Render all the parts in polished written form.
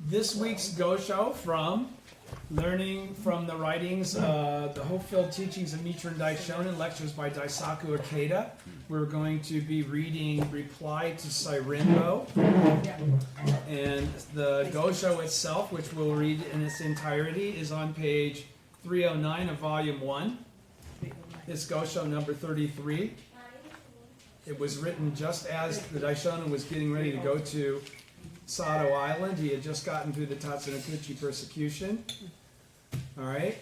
This week's Go Show from Learning from the Writings, the Hope-Filled Teachings of Nichiren Daishonin, lectures by Daisaku Ikeda. We're going to be reading Reply to Sairen-bo. And the Go Show itself, which we'll read in its entirety, is on page 309 of Volume 1. It's Go Show number 33. It was written just as the Daishonin was getting ready to go to Sado Island. He had just gotten through the Tatsunokuchi persecution. All right.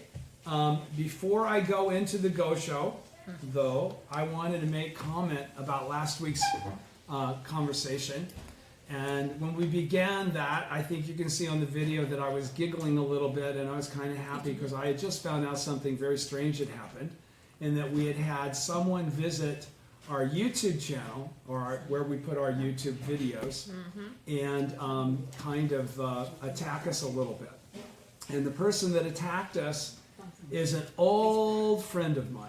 Before I go into the Go Show, though, I wanted to make comment about last week's conversation. And when we began that, I think you can see on the video that I was giggling a little bit, and I was kind of happy because I had just found out something very strange had happened, in that we had had someone visit our YouTube channel, or where we put our YouTube videos, and kind of attack us a little bit. And the person that attacked us is an old friend of mine.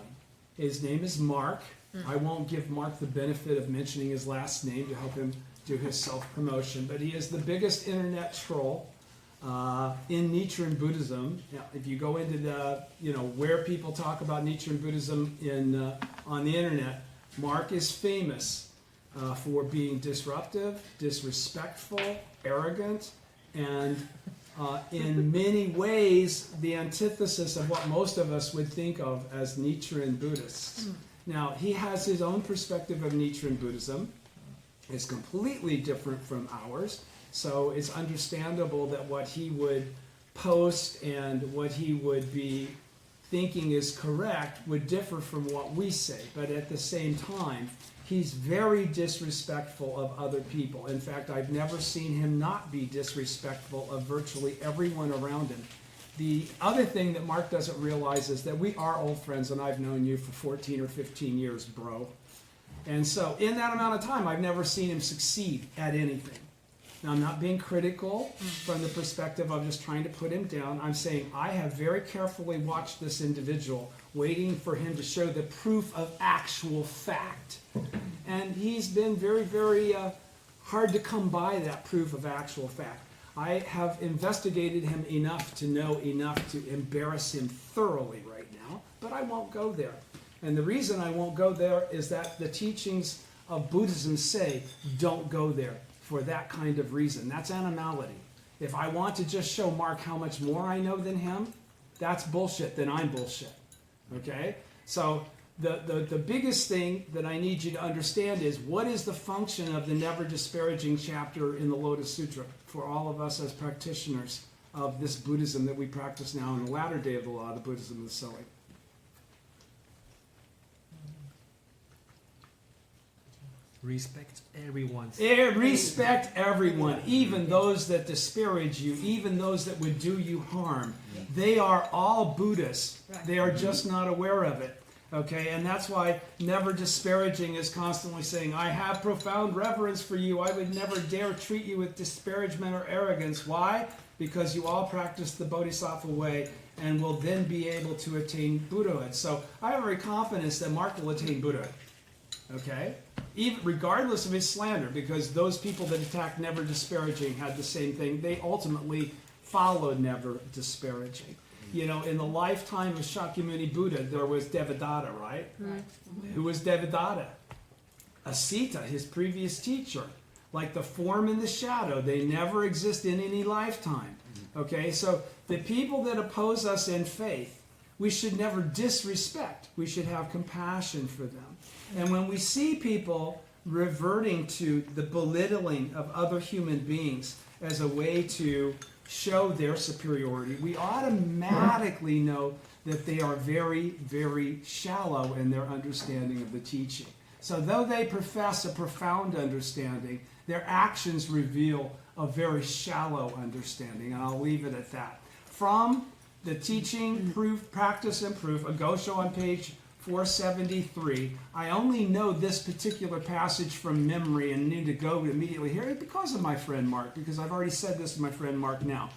His name is Mark. I won't give Mark the benefit of mentioning his last name to help him do his self-promotion, but he is the biggest internet troll in Nichiren Buddhism. Now, if you go into the, where people talk about Nichiren Buddhism on the internet, Mark is famous for being disruptive, disrespectful, arrogant, and in many ways the antithesis of what most of us would think of as Nichiren Buddhists. Now, he has his own perspective of Nichiren Buddhism. It's completely different from ours, so it's understandable that what he would post and what he would be thinking is correct would differ from what we say, but at the same time, he's very disrespectful of other people. In fact, I've never seen him not be disrespectful of virtually everyone around him. The other thing that Mark doesn't realize is that we are old friends, and I've known you for 14 or 15 years, bro. And so in that amount of time, I've never seen him succeed at anything. Now, I'm not being critical from the perspective of just trying to put him down. I'm saying I have very carefully watched this individual, waiting for him to show the proof of actual fact. And he's been very, very hard to come by that proof of actual fact. I have investigated him enough to know enough to embarrass him thoroughly right now, but I won't go there. And the reason I won't go there is that the teachings of Buddhism say don't go there. For that kind of reason. That's animality. If I want to just show Mark how much more I know than him, that's bullshit, then I'm bullshit. Okay? So the biggest thing that I need you to understand is what is the function of the never disparaging chapter in the Lotus Sutra for all of us as practitioners of this Buddhism that we practice now in the latter day of the law, the Buddhism of the Soei. Respect everyone. Respect everyone, even those that disparage you, even those that would do you harm. They are all Buddhists. They are just not aware of it. Okay, and that's why never disparaging is constantly saying, I have profound reverence for you. I would never dare treat you with disparagement or arrogance. Why? Because you all practice the Bodhisattva way and will then be able to attain Buddhahood. So I have every confidence that Mark will attain Buddhahood. Okay? Even regardless of his slander, because those people that attacked never disparaging had the same thing. They ultimately followed never disparaging. In the lifetime of Shakyamuni Buddha, there was Devadatta, right? Who was Devadatta? Asita, his previous teacher. Like the form and the shadow, they never exist in any lifetime. Okay, so the people that oppose us in faith, we should never disrespect. We should have compassion for them. And when we see people reverting to the belittling of other human beings as a way to show their superiority, we automatically know that they are very, very shallow in their understanding of the teaching. So though they profess a profound understanding, their actions reveal a very shallow understanding. And I'll leave it at that. From the teaching, proof, practice, and proof, a Go Show on page 473. I only know this particular passage from memory and need to go immediately here because of my friend Mark, because I've already said this to my friend Mark now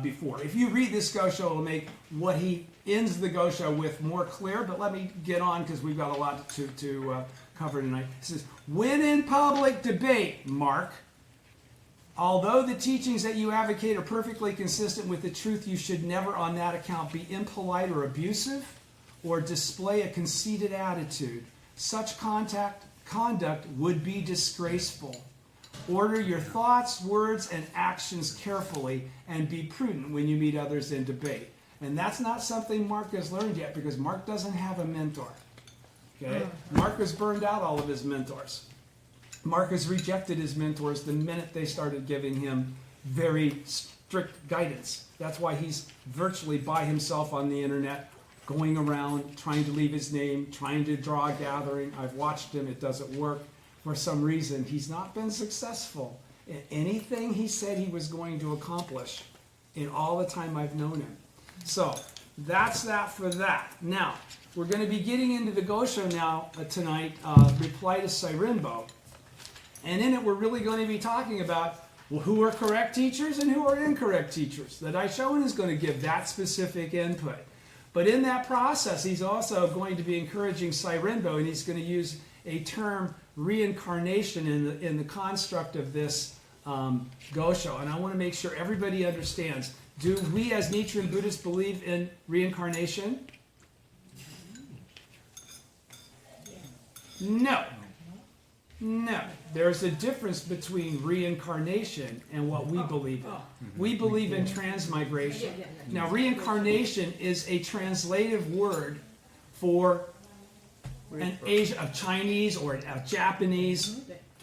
before. If you read this Go Show, it'll make what he ends the Go Show with more clear, but let me get on because we've got a lot to cover tonight. It says, when in public debate, Mark, Although the teachings that you advocate are perfectly consistent with the truth, you should never on that account be impolite or abusive or display a conceited attitude. Such conduct would be disgraceful. Order your thoughts, words, and actions carefully and be prudent when you meet others in debate. And that's not something Mark has learned yet because Mark doesn't have a mentor. Okay? Mark has burned out all of his mentors. Mark has rejected his mentors the minute they started giving him very strict guidance. That's why he's virtually by himself on the internet, going around, trying to leave his name, trying to draw a gathering. I've watched him. It doesn't work. For some reason, he's not been successful in anything he said he was going to accomplish in all the time I've known him. So, that's that for that. Now, we're going to be getting into the Gosho now tonight, reply to Sairen-bo. And in it, we're really going to be talking about who are correct teachers and who are incorrect teachers. The Daishonin is going to give that specific input. But in that process, he's also going to be encouraging Sairen-bo, and he's going to use a term, reincarnation, in the construct of this Gosho. And I want to make sure everybody understands. Do we as Nichiren Buddhists believe in reincarnation? No. No. There's a difference between reincarnation and what we believe in. We believe in transmigration. Now, reincarnation is a translative word for a Chinese or a Japanese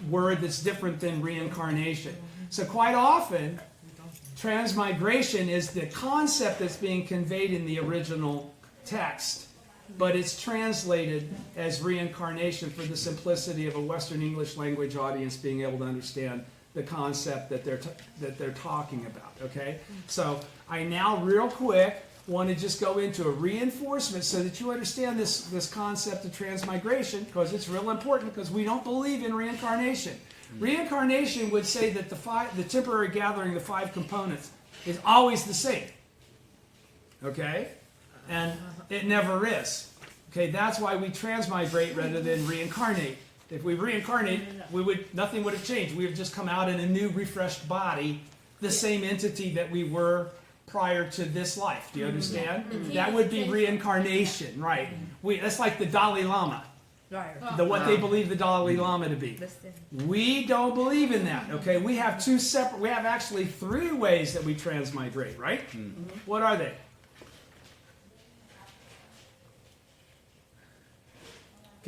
word that's different than reincarnation. So quite often, transmigration is the concept that's being conveyed in the original text, but it's translated as reincarnation for the simplicity of a Western English language audience being able to understand the concept that they're talking about. Okay, so I now real quick want to just go into a reinforcement so that you understand this concept of transmigration, because it's real important, because we don't believe in reincarnation. Reincarnation would say that the temporary gathering, the 5 components, is always the same. Okay? And it never is. Okay, that's why we transmigrate rather than reincarnate. If we reincarnate, nothing would have changed. We would have just come out in a new, refreshed body, the same entity that we were prior to this life. Do you understand? That would be reincarnation, right? That's like the Dalai Lama. What they believe the Dalai Lama to be. We don't believe in that. Okay, we have actually 3 ways that we transmigrate, right? What are they?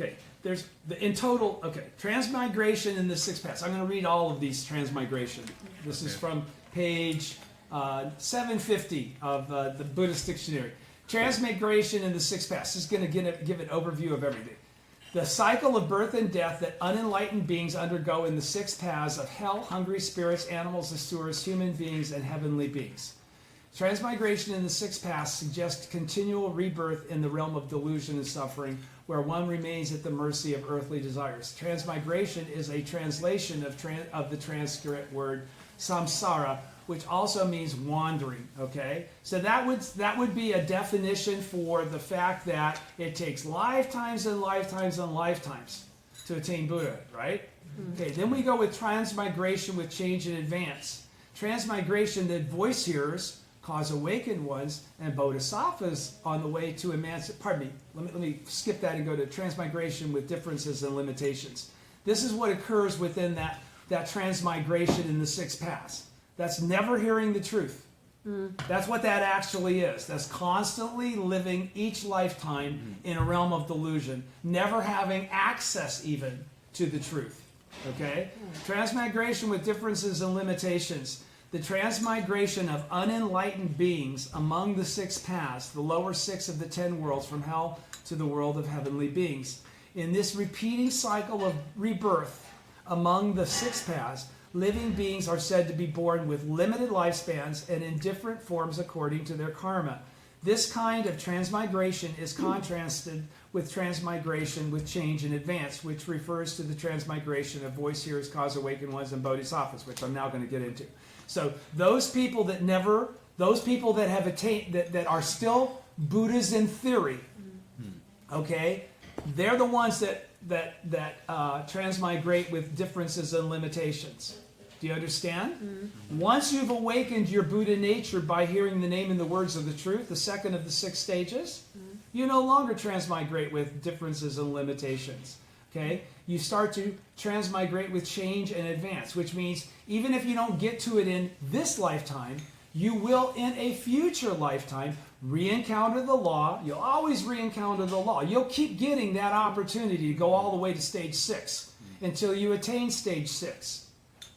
Okay, there's in total. Okay, transmigration in the 6 paths. I'm going to read all of these transmigration. This is from page 750 of the Buddhist Dictionary. Transmigration in the 6 paths. This is going to give an overview of everything. The cycle of birth and death that unenlightened beings undergo in the 6 paths of hell, hungry spirits, animals, asuras, human beings, and heavenly beings. Transmigration in the 6 paths suggests continual rebirth in the realm of delusion and suffering, where one remains at the mercy of earthly desires. Transmigration is a translation of the Sanskrit word samsara, which also means wandering. Okay, so that would be a definition for the fact that it takes lifetimes and lifetimes and lifetimes to attain Buddha, right? Okay, then we go with transmigration with change in advance. Transmigration that voice hearers cause awakened ones and bodhisattvas on the way to emancipate. Pardon me. Let me skip that and go to transmigration with differences and limitations. This is what occurs within that transmigration in the 6 paths. That's never hearing the truth. That's what that actually is. That's constantly living each lifetime in a realm of delusion, never having access even to the truth. Okay? Transmigration with differences and limitations. The transmigration of unenlightened beings among the 6 paths, the lower 6 of the 10 worlds, from hell to the world of heavenly beings. In this repeating cycle of rebirth among the 6 paths, living beings are said to be born with limited lifespans and in different forms according to their karma. This kind of transmigration is contrasted with transmigration with change in advance, which refers to the transmigration of voice hearers, cause awakened ones, and bodhisattvas, which I'm now going to get into. So those people that have attained, that are still Buddhas in theory, okay, they're the ones that transmigrate with differences and limitations. Do you understand? Once you've awakened your Buddha nature by hearing the name and the words of the truth, the second of the 6 stages, you no longer transmigrate with differences and limitations. Okay? You start to transmigrate with change and advance, which means even if you don't get to it in this lifetime, you will in a future lifetime re-encounter the law. You'll always re-encounter the law. You'll keep getting that opportunity to go all the way to stage 6 until you attain stage 6.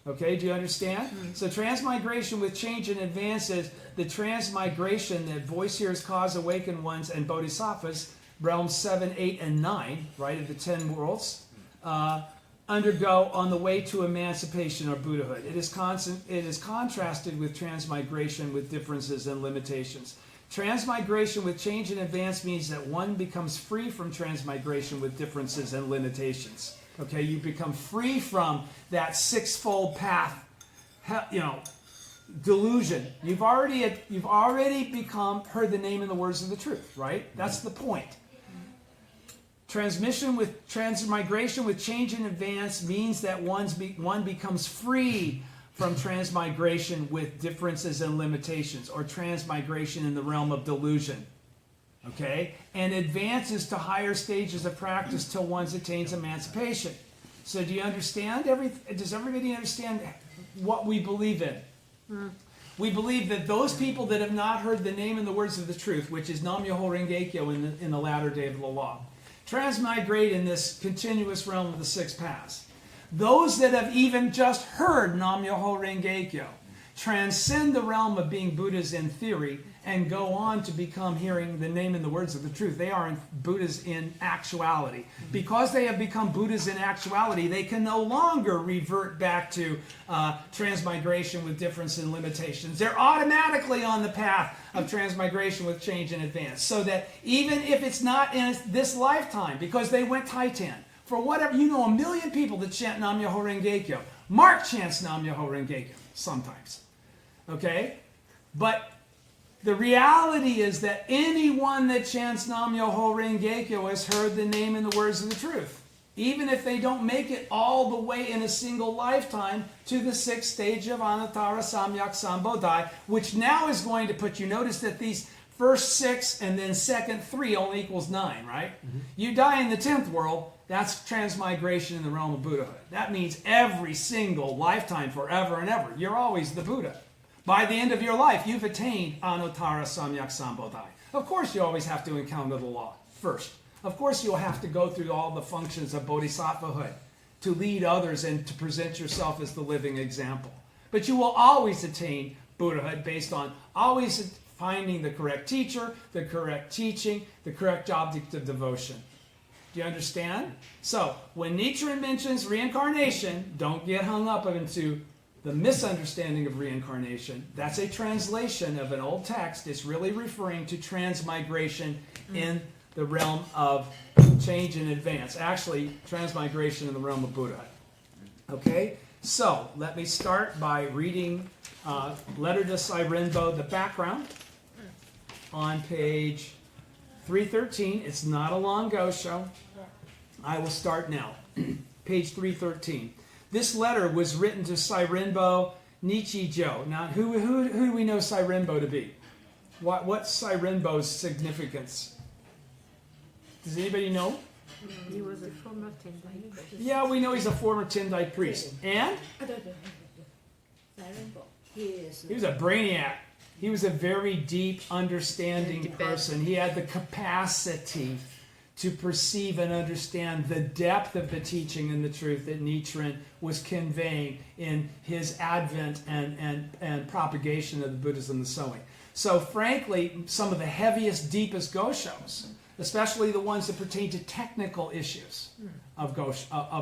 Okay, do you understand? So transmigration with change and advance is the transmigration that voice hearers, cause, awakened ones, and bodhisattvas, realms 7, 8, and 9, right, of the 10 worlds, undergo on the way to emancipation or Buddhahood. It is contrasted with transmigration with differences and limitations. Transmigration with change and advance means that one becomes free from transmigration with differences and limitations. Okay, you become free from that 6-fold path, delusion. You've already heard the name and the words of the truth, right? That's the point. Transmigration with change and advance means that one becomes free from transmigration with differences and limitations, or transmigration in the realm of delusion. Okay? And advances to higher stages of practice till one attains emancipation. So do you understand? Does everybody understand what we believe in? We believe that those people that have not heard the name and the words of the truth, which is Nam Myoho Renge Kyo in the latter day of the law, transmigrate in this continuous realm of the 6 paths. Those that have even just heard Nam Myoho Renge Kyo transcend the realm of being Buddhas in theory and go on to become hearing the name and the words of the truth. They are Buddhas in actuality. Because they have become Buddhas in actuality, they can no longer revert back to transmigration with difference and limitations. They're automatically on the path of transmigration with change and advance. So that even if it's not in this lifetime, because they went Taitan, for whatever, a million people that chant Nam Myoho Renge Kyo. Mark chants Nam Myoho Renge Kyo sometimes. Okay? But the reality is that anyone that chants Nam Myoho Renge Kyo has heard the name and the words of the truth. Even if they don't make it all the way in a single lifetime to the 6th stage of Anuttara Samyak Sambodhi, which now is going to put you, notice that these first 6 and then second 3 only equals 9, right? You die in the 10th world, that's transmigration in the realm of Buddhahood. That means every single lifetime, forever and ever, you're always the Buddha. By the end of your life, you've attained Anuttara Samyak Sambodhi. Of course, you always have to encounter the law first. Of course, you'll have to go through all the functions of bodhisattvahood to lead others and to present yourself as the living example. But you will always attain Buddhahood based on always finding the correct teacher, the correct teaching, the correct object of devotion. Do you understand? So, when Nichiren mentions reincarnation, don't get hung up into the misunderstanding of reincarnation. That's a translation of an old text. It's really referring to transmigration in the realm of change and advance. Actually, transmigration in the realm of Buddhahood. Okay? So, let me start by reading Letter to Sairen-bo, the background, on page 313. It's not a long go-show. I will start now. Page 313. This letter was written to Sairen-bo Nichijo. Now, who do we know Sairen-bo to be? What's Sairen-bo's significance? Does anybody know? He was a former Tendai priest. Yeah, we know he's a former Tendai priest. And? Sairen-bo. He was a brainiac. He was a very deep, understanding person. He had the capacity to perceive and understand the depth of the teaching and the truth that Nichiren was conveying in his advent and propagation of the Buddhism and the Soing. So frankly, some of the heaviest, deepest goshos, especially the ones that pertain to technical issues of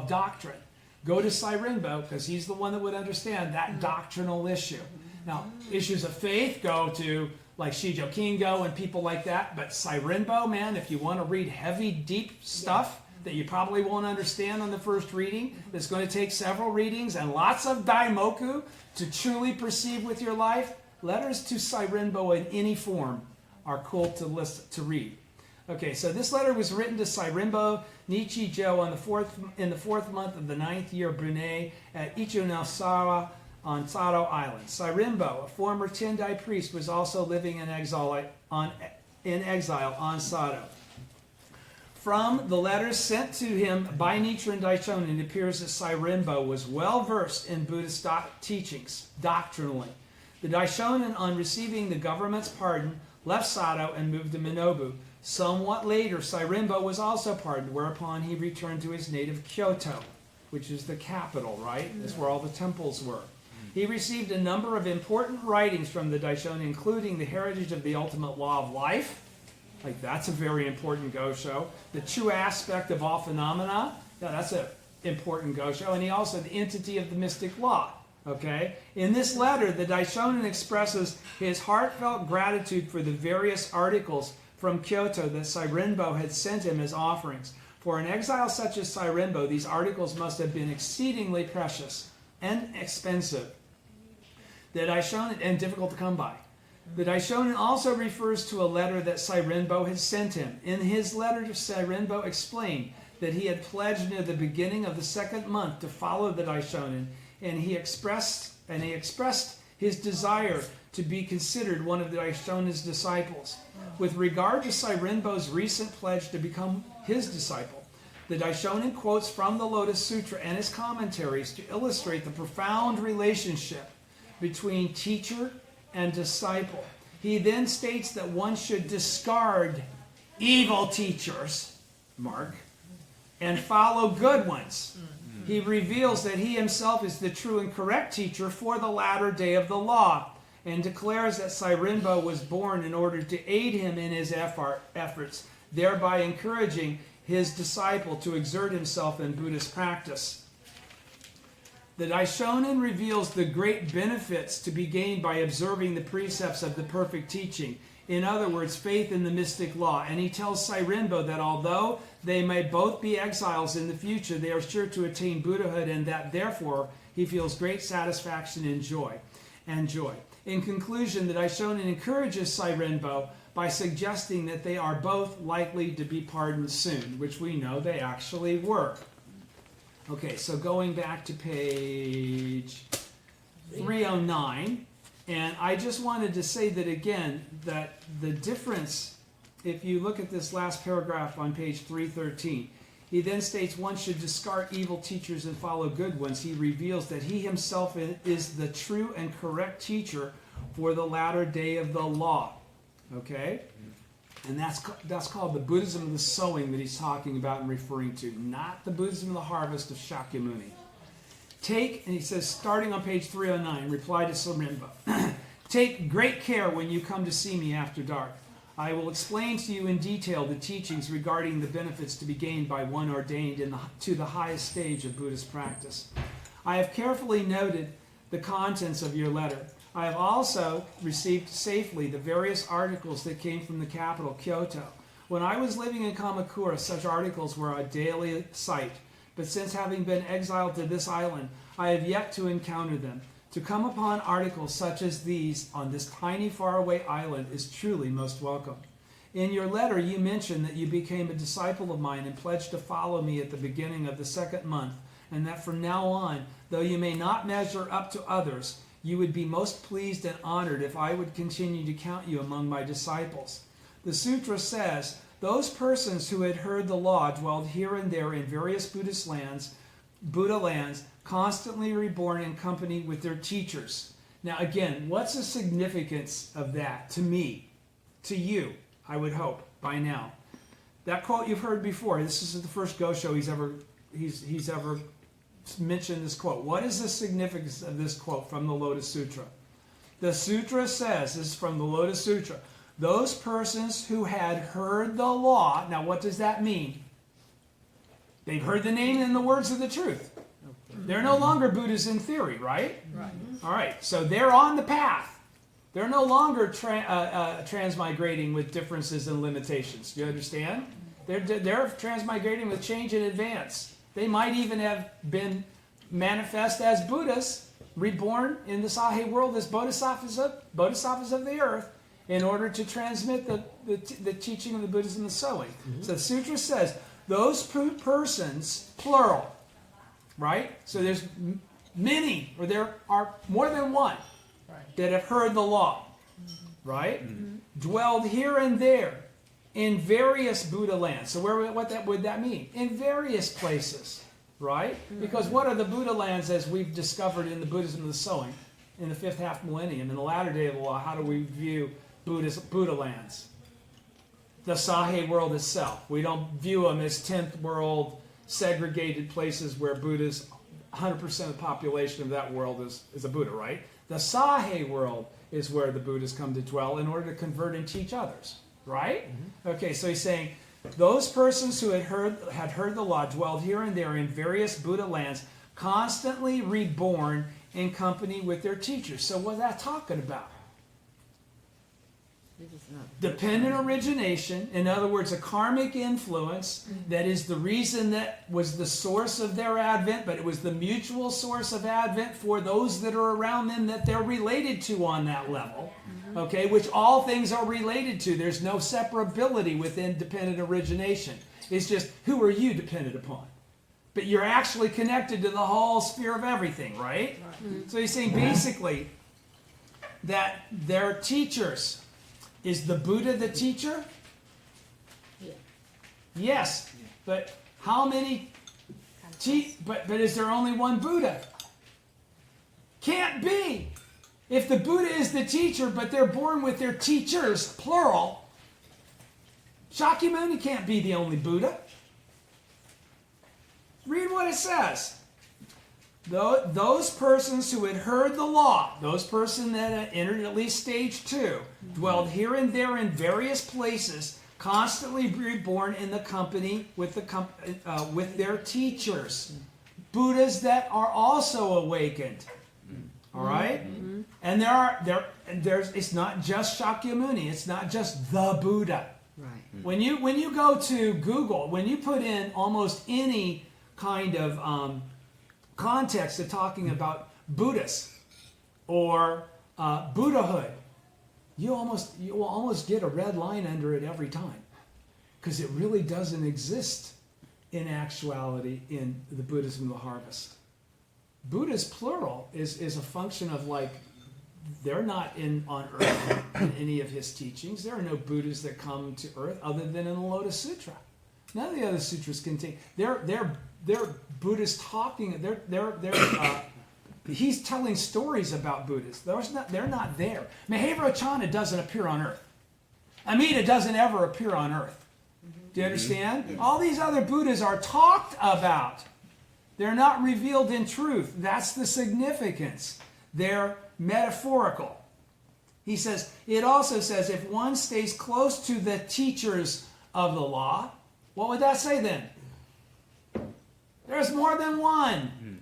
doctrine, go to Sairen-bo because he's the one that would understand that doctrinal issue. Now, issues of faith go to like Shijo Kingo and people like that, but Sairen-bo, man, if you want to read heavy, deep stuff that you probably won't understand on the first reading, that's going to take several readings and lots of daimoku to truly perceive with your life, letters to Sairen-bo in any form are cool to read. Okay, so this letter was written to Sairen-bo Nichijo in the fourth month of the 9th year of Brunei at Ichunasara on Sado Island. Sairen-bo, a former Tendai priest, was also living in exile on Sado. From the letters sent to him by Nichiren Daishonin, it appears that Sairen-bo was well versed in Buddhist teachings, doctrinally. The Daishonin, on receiving the government's pardon, left Sado and moved to Minobu. Somewhat later, Sairen-bo was also pardoned, whereupon he returned to his native Kyoto, which is the capital, right? That's where all the temples were. He received a number of important writings from the Daishonin, including The Heritage of the Ultimate Law of Life. Like, that's a very important gosho. The True Aspect of All Phenomena. Yeah, that's an important gosho. And he also, The Entity of the Mystic Law. Okay? In this letter, the Daishonin expresses his heartfelt gratitude for the various articles from Kyoto that Sairen-bo had sent him as offerings. For an exile such as Sairen-bo, these articles must have been exceedingly precious and expensive. The Daishonin, and difficult to come by. The Daishonin also refers to a letter that Sairen-bo had sent him. In his letter, Sairen-bo explained that he had pledged near the beginning of the second month to follow the Daishonin, and he expressed his desire to be considered one of the Daishonin's disciples. With regard to Sairen-bo's recent pledge to become his disciple, the Daishonin quotes from the Lotus Sutra and his commentaries to illustrate the profound relationship between teacher and disciple. He then states that one should discard evil teachers, Mark, and follow good ones. He reveals that he himself is the true and correct teacher for the latter day of the law, and declares that Sairen-bo was born in order to aid him in his efforts, thereby encouraging his disciple to exert himself in Buddhist practice. The Daishonin reveals the great benefits to be gained by observing the precepts of the perfect teaching. In other words, faith in the mystic law. And he tells Sairen-bo that although they may both be exiles in the future, they are sure to attain Buddhahood, and that therefore he feels great satisfaction and joy. In conclusion, the Daishonin encourages Sairen-bo by suggesting that they are both likely to be pardoned soon, which we know they actually were. Okay, so going back to page 309, and I just wanted to say that again, that the difference, if you look at this last paragraph on page 313, he then states one should discard evil teachers and follow good ones. He reveals that he himself is the true and correct teacher for the latter day of the law. Okay? And that's called the Buddhism of the sowing that he's talking about and referring to, not the Buddhism of the harvest of Shakyamuni. And he says, starting on page 309, reply to Sairen-bo. Take great care when you come to see me after dark. I will explain to you in detail the teachings regarding the benefits to be gained by one ordained to the highest stage of Buddhist practice. I have carefully noted the contents of your letter. I have also received safely the various articles that came from the capital, Kyoto. When I was living in Kamakura, such articles were a daily sight. But since having been exiled to this island, I have yet to encounter them. To come upon articles such as these on this tiny faraway island is truly most welcome. In your letter, you mentioned that you became a disciple of mine and pledged to follow me at the beginning of the second month, and that from now on, though you may not measure up to others, you would be most pleased and honored if I would continue to count you among my disciples. The sutra says, those persons who had heard the law dwelled here and there in various Buddha lands, constantly reborn in company with their teachers. Now again, what's the significance of that to me, to you, I would hope, by now? That quote you've heard before. This is the first Gosho he's ever mentioned this quote. What is the significance of this quote from the Lotus Sutra? The sutra says, this is from the Lotus Sutra, those persons who had heard the law. Now what does that mean? They've heard the name and the words of the truth. They're no longer Buddhists in theory, right? Right. All right, so they're on the path. They're no longer transmigrating with differences and limitations. Do you understand? They're transmigrating with change in advance. They might even have been manifest as Buddhas, reborn in the Sahe world as bodhisattvas of the earth, in order to transmit the teaching of the Buddhism of sowing. Mm-hmm. So the sutra says, those persons, plural, right? So many, or there are more than one, that have heard the law, right? Dwelled here and there in various Buddha lands. So what would that mean? In various places, right? Because what are the Buddha lands as we've discovered in the Buddhism of the Sowing in the 5th half millennium? In the latter day of the law, how do we view Buddha lands? The Sahe world itself. We don't view them as 10th world segregated places where Buddha's 100% of the population of that world is a Buddha, right? The Sahe world is where the Buddhas come to dwell in order to convert and teach others, right? Okay, so he's saying those persons who had heard the law dwelled here and there in various Buddha lands, constantly reborn in company with their teachers. So what's that talking about? Dependent origination, in other words, a karmic influence that is the reason that was the source of their advent, but it was the mutual source of advent for those that are around them that they're related to on that level, okay, which all things are related to. There's no separability within dependent origination. It's just, who are you dependent upon? But you're actually connected to the whole sphere of everything, right? So he's saying basically that their teachers. Is the Buddha the teacher? Yeah. Yes, but how many? But is there only one Buddha? Can't be. If the Buddha is the teacher, but they're born with their teachers, plural, Shakyamuni can't be the only Buddha. Read what it says. Those persons who had heard the law, those persons that had entered at least stage 2, dwelled here and there in various places, constantly reborn in the company with their teachers, Buddhas that are also awakened. All right, and it's not just Shakyamuni. It's not just the Buddha. Right. When you go to Google, when you put in almost any kind of context of talking about Buddhists or Buddhahood, you will almost get a red line under it every time, because it really doesn't exist in actuality in the Buddhism of the Harvest. Buddha's plural is a function of, like, they're not on earth in any of his teachings. There are no Buddhas that come to earth other than in the Lotus Sutra. None of the other sutras contain. They're Buddhists talking. He's telling stories about Buddhists. They're not there. Mahavajracana doesn't appear on earth. Amida doesn't ever appear on earth. Do you understand? Yes. All these other Buddhas are talked about. They're not revealed in truth. That's the significance. They're metaphorical. He says, it also says, if one stays close to the teachers of the law, what would that say then? There's more than one.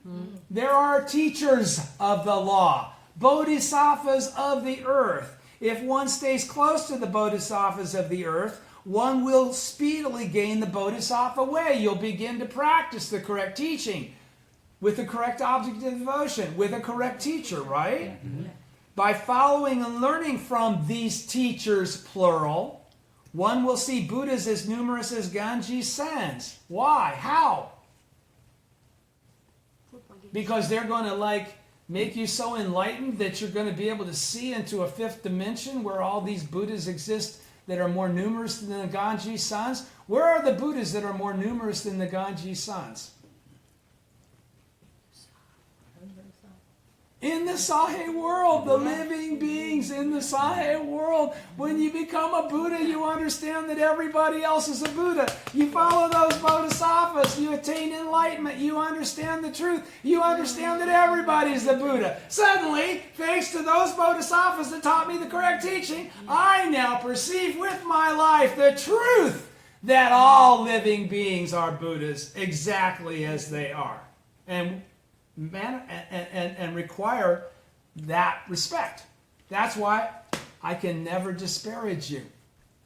There are teachers of the law, bodhisattvas of the earth. If one stays close to the bodhisattvas of the earth, one will speedily gain the bodhisattva way. You'll begin to practice the correct teaching with the correct object of devotion, with a correct teacher, right? By following and learning from these teachers, plural, one will see Buddhas as numerous as Ganges sands. Why? How? Because they're going to make you so enlightened that you're going to be able to see into a fifth dimension where all these Buddhas exist that are more numerous than the Ganges sands. Where are the Buddhas that are more numerous than the Ganges sands? In the Sahe world, the living beings in the Sahe world. When you become a Buddha, you understand that everybody else is a Buddha. You follow those bodhisattvas, you attain enlightenment, you understand the truth, you understand that everybody is the Buddha. Suddenly, thanks to those bodhisattvas that taught me the correct teaching, I now perceive with my life the truth that all living beings are Buddhas exactly as they are. And require that respect. That's why I can never disparage you.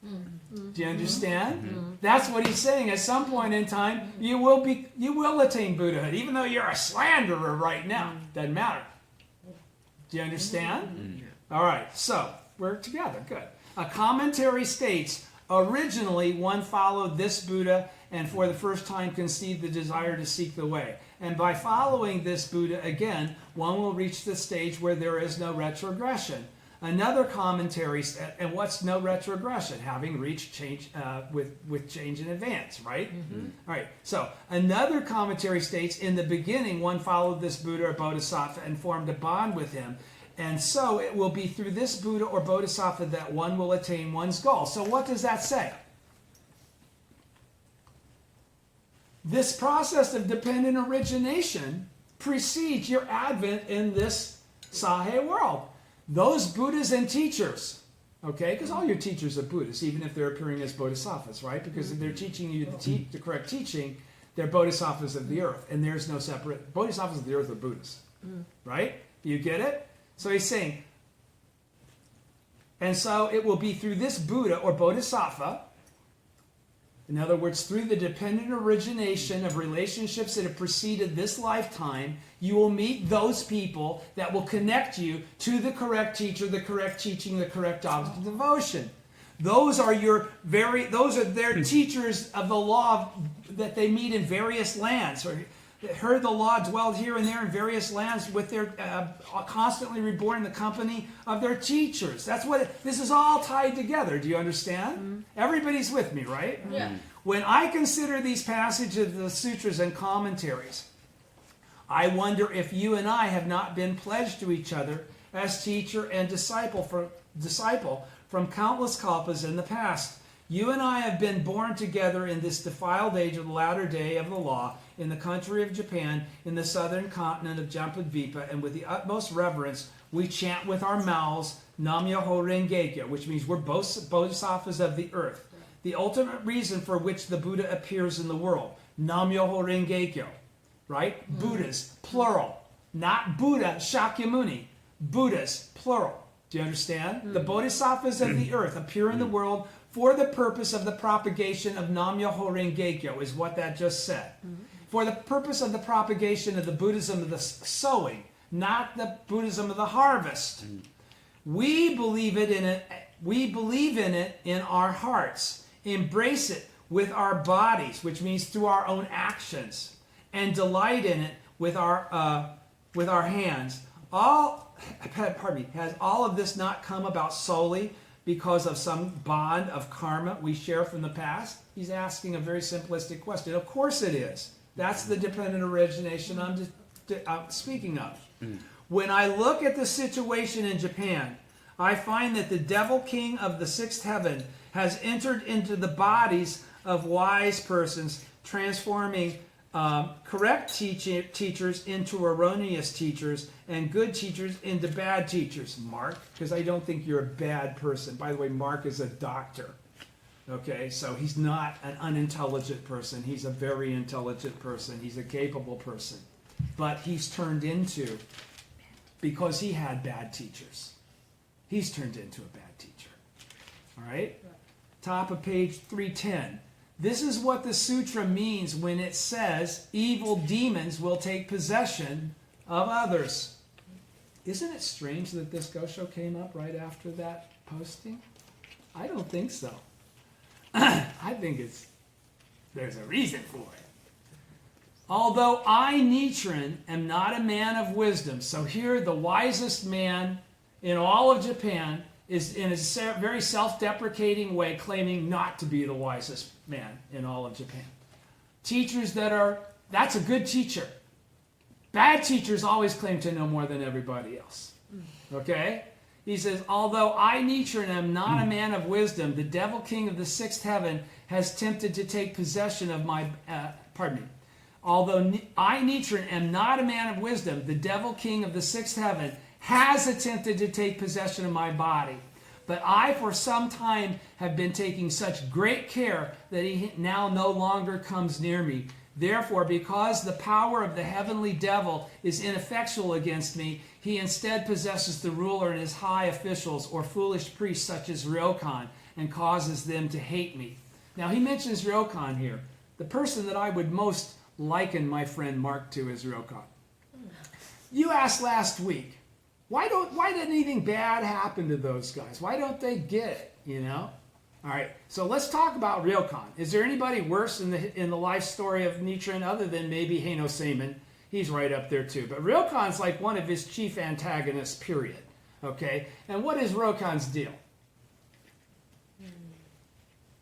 Do you understand? That's what he's saying. At some point in time, you will attain Buddhahood, even though you're a slanderer right now. Doesn't matter. Do you understand? All right, so we're together. Good. A commentary states, originally one followed this Buddha and for the first time conceived the desire to seek the way. And by following this Buddha again, one will reach the stage where there is no retrogression. Another commentary, and what's no retrogression? Having reached change with change in advance, right? All right, so another commentary states, in the beginning, one followed this Buddha or Bodhisattva and formed a bond with him. And so it will be through this Buddha or Bodhisattva that one will attain one's goal. So what does that say? This process of dependent origination precedes your advent in this Sahe world. Those Buddhas and teachers, okay, because all your teachers are Buddhists, even if they're appearing as Bodhisattvas, right? Because if they're teaching you the correct teaching, they're Bodhisattvas of the earth, and there's no separate. Bodhisattvas of the earth are Buddhists, right? You get it? So he's saying, and so it will be through this Buddha or Bodhisattva, in other words, through the dependent origination of relationships that have preceded this lifetime, you will meet those people that will connect you to the correct teacher, the correct teaching, the correct object of devotion. Those are their teachers of the law that they meet in various lands. Or heard the law, dwelled here and there in various lands with their constantly reborn in the company of their teachers. That's what this is all tied together. Do you understand? Everybody's with me, right? Yeah. When I consider these passages of the sutras and commentaries, I wonder if you and I have not been pledged to each other as teacher and disciple from countless kalpas in the past. You and I have been born together in this defiled age of the latter day of the law, in the country of Japan, in the southern continent of Jampadvipa, and with the utmost reverence, we chant with our mouths, Nam Myoho Renge Kyo, which means we're both bodhisattvas of the earth. The ultimate reason for which the Buddha appears in the world, Nam Myoho Renge Kyo, right? Buddhas, plural. Not Buddha, Shakyamuni. Buddhas, plural. Do you understand? The bodhisattvas of the earth appear in the world for the purpose of the propagation of Nam Myoho Renge Kyo, is what that just said. For the purpose of the propagation of the Buddhism of the sowing, not the Buddhism of the harvest. We believe in it in our hearts, embrace it with our bodies, which means through our own actions, and delight in it with our hands. Has all of this not come about solely because of some bond of karma we share from the past? He's asking a very simplistic question. Of course it is. That's the dependent origination I'm speaking of. When I look at the situation in Japan, I find that the devil king of the sixth heaven has entered into the bodies of wise persons, transforming correct teachers into erroneous teachers, and good teachers into bad teachers. Mark, because I don't think you're a bad person. By the way, Mark is a doctor. Okay, so he's not an unintelligent person. He's a very intelligent person. He's a capable person. But he's turned into, because he had bad teachers, he's turned into a bad teacher. All right? Top of page 310. This is what the sutra means when it says evil demons will take possession of others. Isn't it strange that this Gosho came up right after that posting? I don't think so. I think there's a reason for it. Although I, Nichiren, am not a man of wisdom. So here the wisest man in all of Japan is in a very self-deprecating way claiming not to be the wisest man in all of Japan. Teachers that's a good teacher. Bad teachers always claim to know more than everybody else. Okay? He says, although I, Nichiren, am not a man of wisdom, the devil king of the sixth heaven has tempted to take possession of my, Although I, Nichiren, am not a man of wisdom, the devil king of the sixth heaven has attempted to take possession of my body. But I, for some time, have been taking such great care that he now no longer comes near me. Therefore, because the power of the heavenly devil is ineffectual against me, he instead possesses the ruler and his high officials or foolish priests such as Ryokan and causes them to hate me. Now, he mentions Ryokan here. The person that I would most liken my friend Mark to is Ryokan. You asked last week, why didn't anything bad happen to those guys? Why don't they get it, you know? All right, so let's talk about Ryokan. Is there anybody worse in the life story of Nichiren other than maybe Heino Seimin? he's right up there too. But Ryokan's like one of his chief antagonists, period. Okay? And what is Ryokan's deal?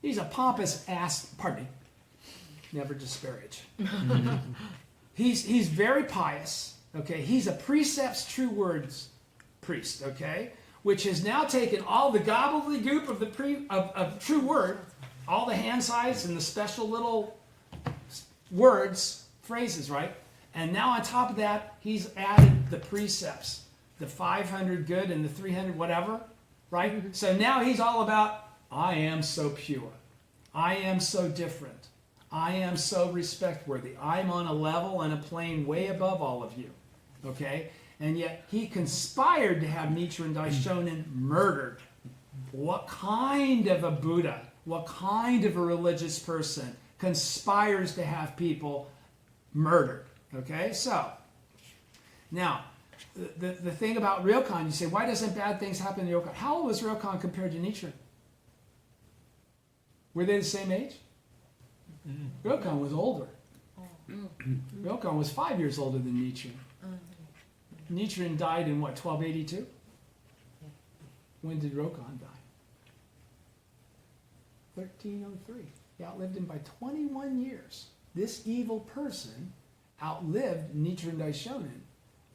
He's a pompous ass, pardon me, never disparage. He's very pious, okay? He's a precepts, true words priest, okay? Which has now taken all the gobbledygook of the true word, all the hand size and the special little words, phrases, right? And now on top of that, he's added the precepts, the 500 good and the 300 whatever, right? So now he's all about, I am so pure. I am so different. I am so respect-worthy. I'm on a level and a plane way above all of you. Okay? And yet he conspired to have Nichiren Daishonin murdered. What kind of a Buddha, what kind of a religious person conspires to have people murdered? Okay? So, now, the thing about Ryokan, you say, why doesn't bad things happen to Ryokan? How old was Ryokan compared to Nichiren? Were they the same age? Ryokan was older. Ryokan was 5 years older than Nichiren. Nichiren died in what, 1282? When did Ryokan die? 1303. He outlived him by 21 years. This evil person outlived Nichiren Daishonin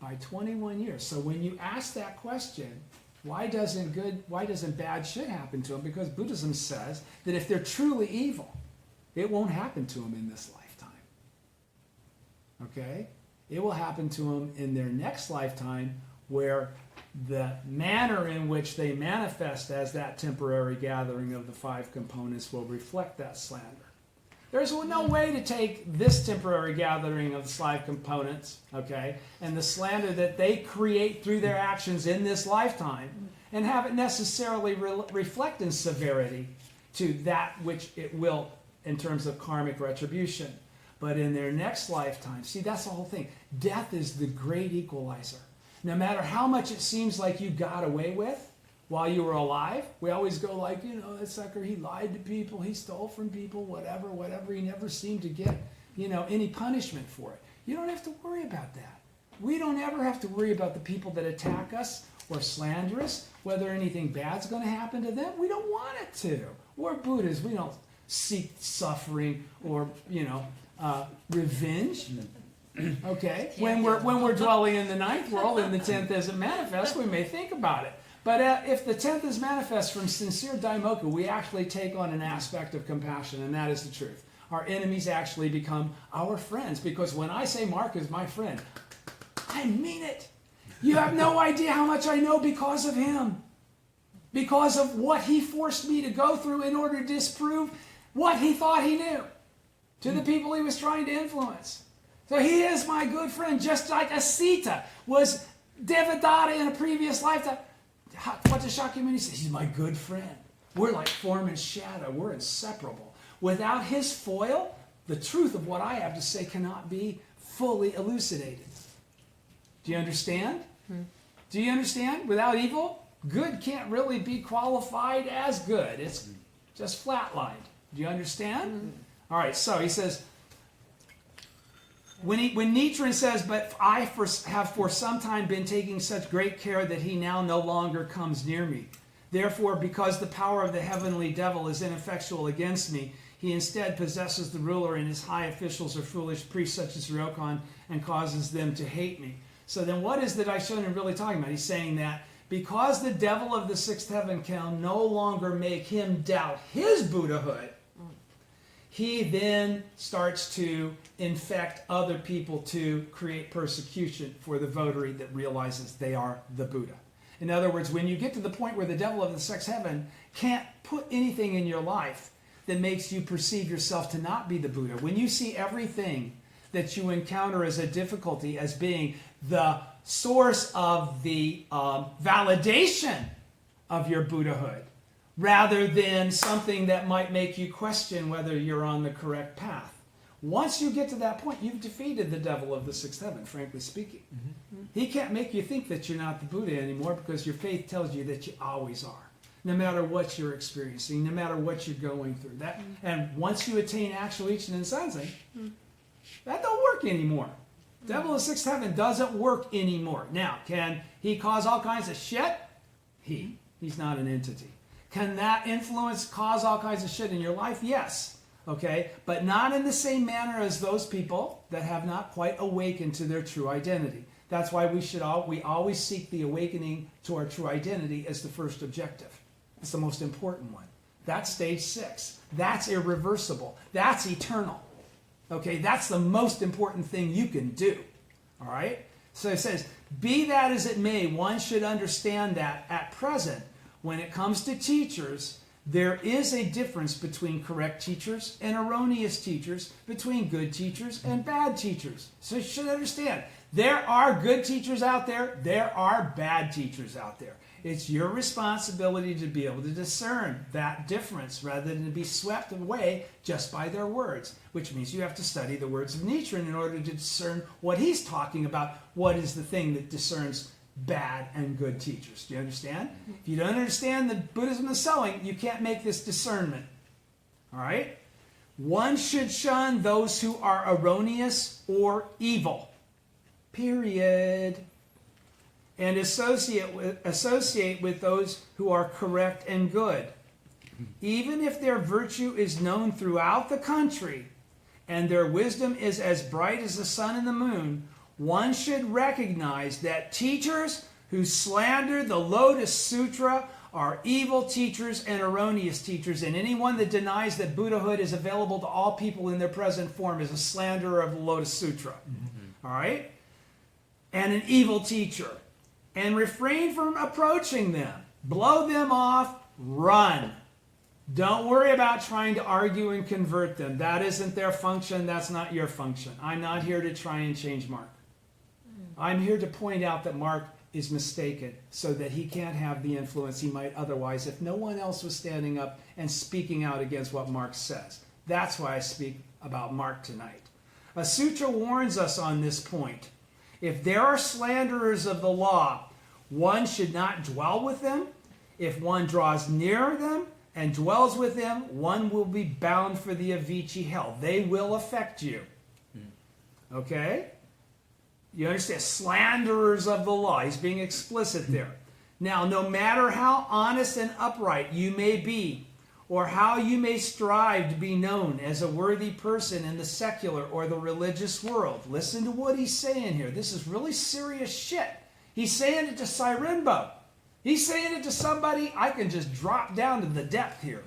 by 21 years. So when you ask that question, why doesn't bad shit happen to them? Because Buddhism says that if they're truly evil, it won't happen to them in this lifetime. Okay? It will happen to them in their next lifetime, where the manner in which they manifest as that temporary gathering of the 5 components will reflect that slander. There's no way to take this temporary gathering of the 5 components, okay, and the slander that they create through their actions in this lifetime, and have it necessarily reflect in severity to that which it will in terms of karmic retribution. But in their next lifetime, see, that's the whole thing. Death is the great equalizer. No matter how much it seems like you got away with while you were alive, we always go like, that sucker, he lied to people, he stole from people, whatever, he never seemed to get, any punishment for it. You don't have to worry about that. We don't ever have to worry about the people that attack us or slander us, whether anything bad's going to happen to them. We don't want it to. We're Buddhas. We don't seek suffering or, revenge. Okay? When we're dwelling in the 9th world and the 10th isn't manifest, we may think about it. But if the 10th is manifest from sincere daimoku, we actually take on an aspect of compassion, and that is the truth. Our enemies actually become our friends, because when I say Mark is my friend, I mean it. You have no idea how much I know because of him. Because of what he forced me to go through in order to disprove what he thought he knew to the people he was trying to influence. So he is my good friend, just like Asita was Devadatta in a previous lifetime. What does Shakyamuni say? He's my good friend. We're like form and shadow. We're inseparable. Without his foil, the truth of what I have to say cannot be fully elucidated. Do you understand? Do you understand? Without evil, good can't really be qualified as good. It's just flatlined. Do you understand? All right, so he says, when Nichiren says, but I have for some time been taking such great care that he now no longer comes near me. Therefore, because the power of the heavenly devil is ineffectual against me, he instead possesses the ruler and his high officials or foolish priests such as Ryokan and causes them to hate me. So then what is the Daishonin really talking about? He's saying that because the devil of the 6th heaven can no longer make him doubt his Buddhahood, he then starts to infect other people to create persecution for the votary that realizes they are the Buddha. In other words, when you get to the point where the devil of the 6th heaven can't put anything in your life that makes you perceive yourself to not be the Buddha, when you see everything that you encounter as a difficulty as being the source of the validation of your Buddhahood, rather than something that might make you question whether you're on the correct path. Once you get to that point, you've defeated the devil of the 6th heaven, frankly speaking. He can't make you think that you're not the Buddha anymore, because your faith tells you that you always are, no matter what you're experiencing, no matter what you're going through. And once you attain actual Ichiren Sensei, that don't work anymore. Devil in the sixth heaven doesn't work anymore. Now, can he cause all kinds of shit? He's not an entity. Can that influence cause all kinds of shit in your life? Yes. Okay? But not in the same manner as those people that have not quite awakened to their true identity. That's why we always seek the awakening to our true identity as the first objective. It's the most important one. That's stage 6. That's irreversible. That's eternal. Okay? That's the most important thing you can do. All right? So it says, be that as it may, one should understand that at present, when it comes to teachers, there is a difference between correct teachers and erroneous teachers, between good teachers and bad teachers. So you should understand, there are good teachers out there, there are bad teachers out there. It's your responsibility to be able to discern that difference rather than to be swept away just by their words, which means you have to study the words of Nietzsche in order to discern what he's talking about, what is the thing that discerns bad and good teachers. Do you understand? If you don't understand the Buddhism of sowing, you can't make this discernment. All right? One should shun those who are erroneous or evil. Period. And associate with those who are correct and good. Even if their virtue is known throughout the country and their wisdom is as bright as the sun and the moon, one should recognize that teachers who slander the Lotus Sutra are evil teachers and erroneous teachers, and anyone that denies that Buddhahood is available to all people in their present form is a slanderer of the Lotus Sutra. All right? And an evil teacher. And refrain from approaching them. Blow them off. Run. Don't worry about trying to argue and convert them. That isn't their function. That's not your function. I'm not here to try and change Mark. I'm here to point out that Mark is mistaken so that he can't have the influence he might otherwise if no one else was standing up and speaking out against what Mark says. That's why I speak about Mark tonight. A sutra warns us on this point. If there are slanderers of the law, one should not dwell with them. If one draws near them and dwells with them, one will be bound for the Avicii hell. They will affect you. Okay? You understand? Slanderers of the law. He's being explicit there. Now, no matter how honest and upright you may be, or how you may strive to be known as a worthy person in the secular or the religious world. Listen to what he's saying here. This is really serious shit. He's saying it to Sairen-bo. He's saying it to somebody. I can just drop down to the depth here.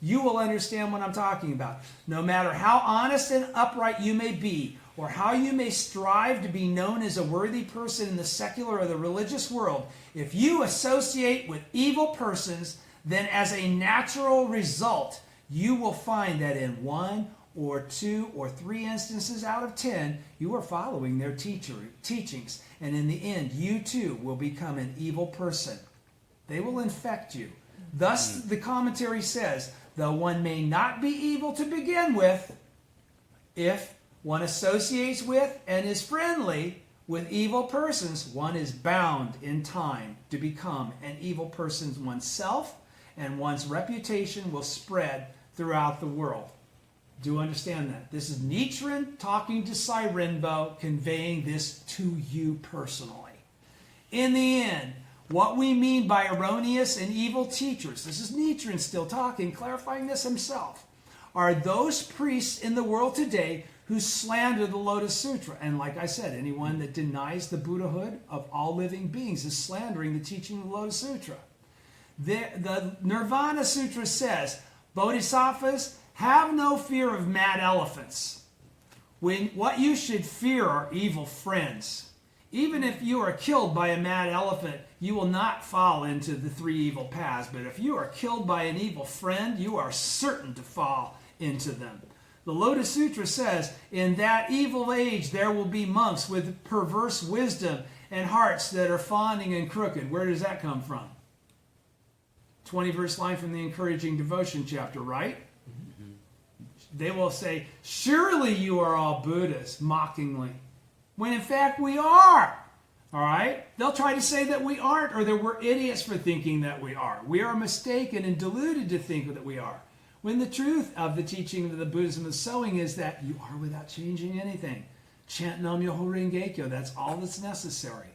You will understand what I'm talking about. No matter how honest and upright you may be, or how you may strive to be known as a worthy person in the secular or the religious world, if you associate with evil persons, then as a natural result, you will find that in 1 or 2 or 3 instances out of 10, you are following their teachings. And in the end, you too will become an evil person. They will infect you. Thus, the commentary says, though one may not be evil to begin with, if one associates with and is friendly with evil persons, one is bound in time to become an evil person oneself, and one's reputation will spread throughout the world. Do you understand that? This is Nichiren talking to Sairen-bo, conveying this to you personally. In the end, what we mean by erroneous and evil teachers, this is Nichiren still talking, clarifying this himself, are those priests in the world today who slander the Lotus Sutra. And like I said, anyone that denies the Buddhahood of all living beings is slandering the teaching of the Lotus Sutra. The Nirvana Sutra says, Bodhisattvas, have no fear of mad elephants. What you should fear are evil friends. Even if you are killed by a mad elephant, you will not fall into the 3 evil paths. But if you are killed by an evil friend, you are certain to fall into them. The Lotus Sutra says, in that evil age there will be monks with perverse wisdom and hearts that are fawning and crooked. Where does that come from? 20-verse line from the Encouraging Devotion chapter, right? They will say, surely you are all Buddhists, mockingly. When in fact we are. All right? They'll try to say that we aren't, or that we're idiots for thinking that we are. We are mistaken and deluded to think that we are. When the truth of the teaching of the Buddhism of sowing is that you are without changing anything. Chant Nam Myoho Renge Kyo. That's all that's necessary.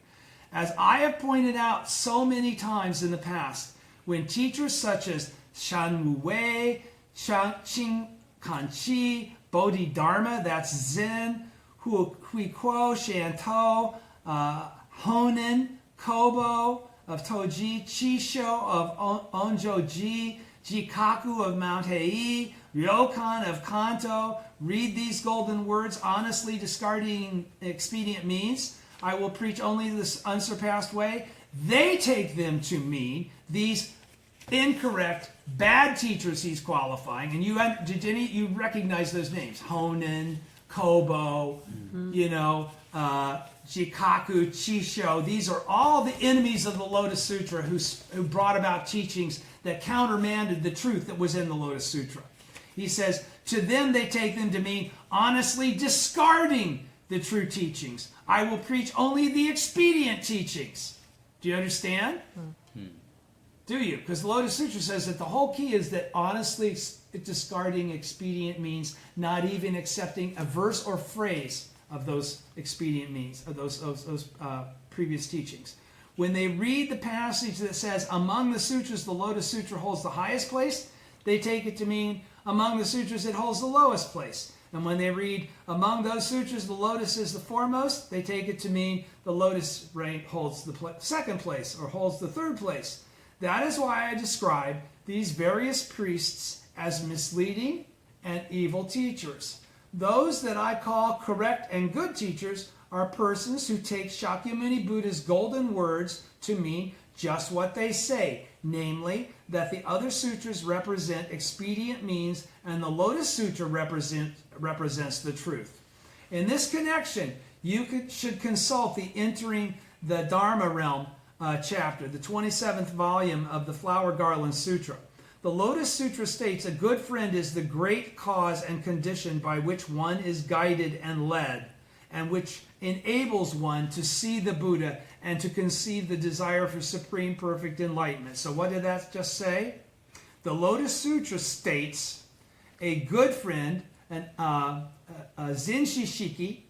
As I have pointed out so many times in the past, when teachers such as Shan Wu Wei, Ching Kan Chi, Bodhidharma, that's Zen, Hui Kuo, Shantou, Honen, Kobo of Toji, Chisho of Onjoji, Jikaku of Mount Hei, Ryokan of Kanto, read these golden words, honestly discarding expedient means. I will preach only this unsurpassed way. They take them to mean these incorrect, bad teachers he's qualifying. And you recognize those names. Honen, Kobo, Jikaku, Chisho. These are all the enemies of the Lotus Sutra who brought about teachings that countermanded the truth that was in the Lotus Sutra. He says, to them they take them to mean honestly discarding the true teachings. I will preach only the expedient teachings. Do you understand? Do you? Because the Lotus Sutra says that the whole key is that honestly discarding expedient means not even accepting a verse or phrase of those expedient means, of those previous teachings. When they read the passage that says, among the sutras, the Lotus Sutra holds the highest place, they take it to mean among the sutras, it holds the lowest place. And when they read, among those sutras, the lotus is the foremost, they take it to mean the lotus rank holds the second place or holds the third place. That is why I describe these various priests as misleading and evil teachers. Those that I call correct and good teachers are persons who take Shakyamuni Buddha's golden words to mean just what they say, namely that the other sutras represent expedient means and the Lotus Sutra represents the truth. In this connection, you should consult the Entering the Dharma Realm chapter, the 27th volume of the Flower Garland Sutra. The Lotus Sutra states a good friend is the great cause and condition by which one is guided and led, and which enables one to see the Buddha and to conceive the desire for supreme perfect enlightenment. So what did that just say? The Lotus Sutra states a good friend, a Zenshishiki,